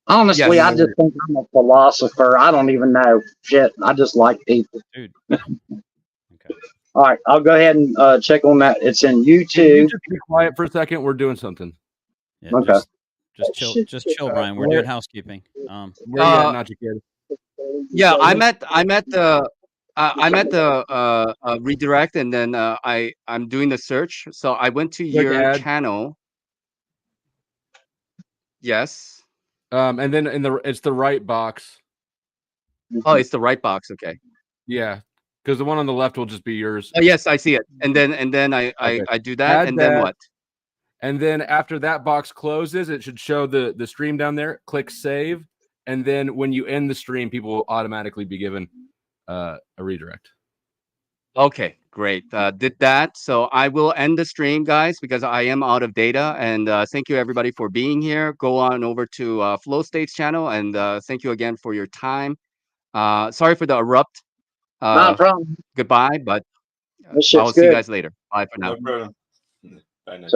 Honestly, I just think I'm a philosopher. I don't even know shit. I just like people. Dude. Okay. All right, I'll go ahead and check on that. It's in YouTube. Can you just be quiet for a second. We're doing something. Yeah, okay. Just chill, Brian. We're doing housekeeping. Where are you at, not kid? Yeah, I'm at the redirect, and then I'm doing the search. So I went to your channel. Yes. And then it's the right box. Oh, it's the right box. Okay. Yeah, because the one on the left will just be yours. Oh yes, I see it. And then I do that, Add and that, then what? And then after that box closes, it should show the stream down there. Click save. And then when you end the stream, people will automatically be given a redirect. Okay, great. Did that. So I will end the stream, guys, because I am out of data. And thank you, everybody, for being here. Go on over to Flow State's channel. And thank you again for your time. Sorry for the abrupt. No problem. Goodbye, but I will see you guys later. Bye for now. No problem. Bye now.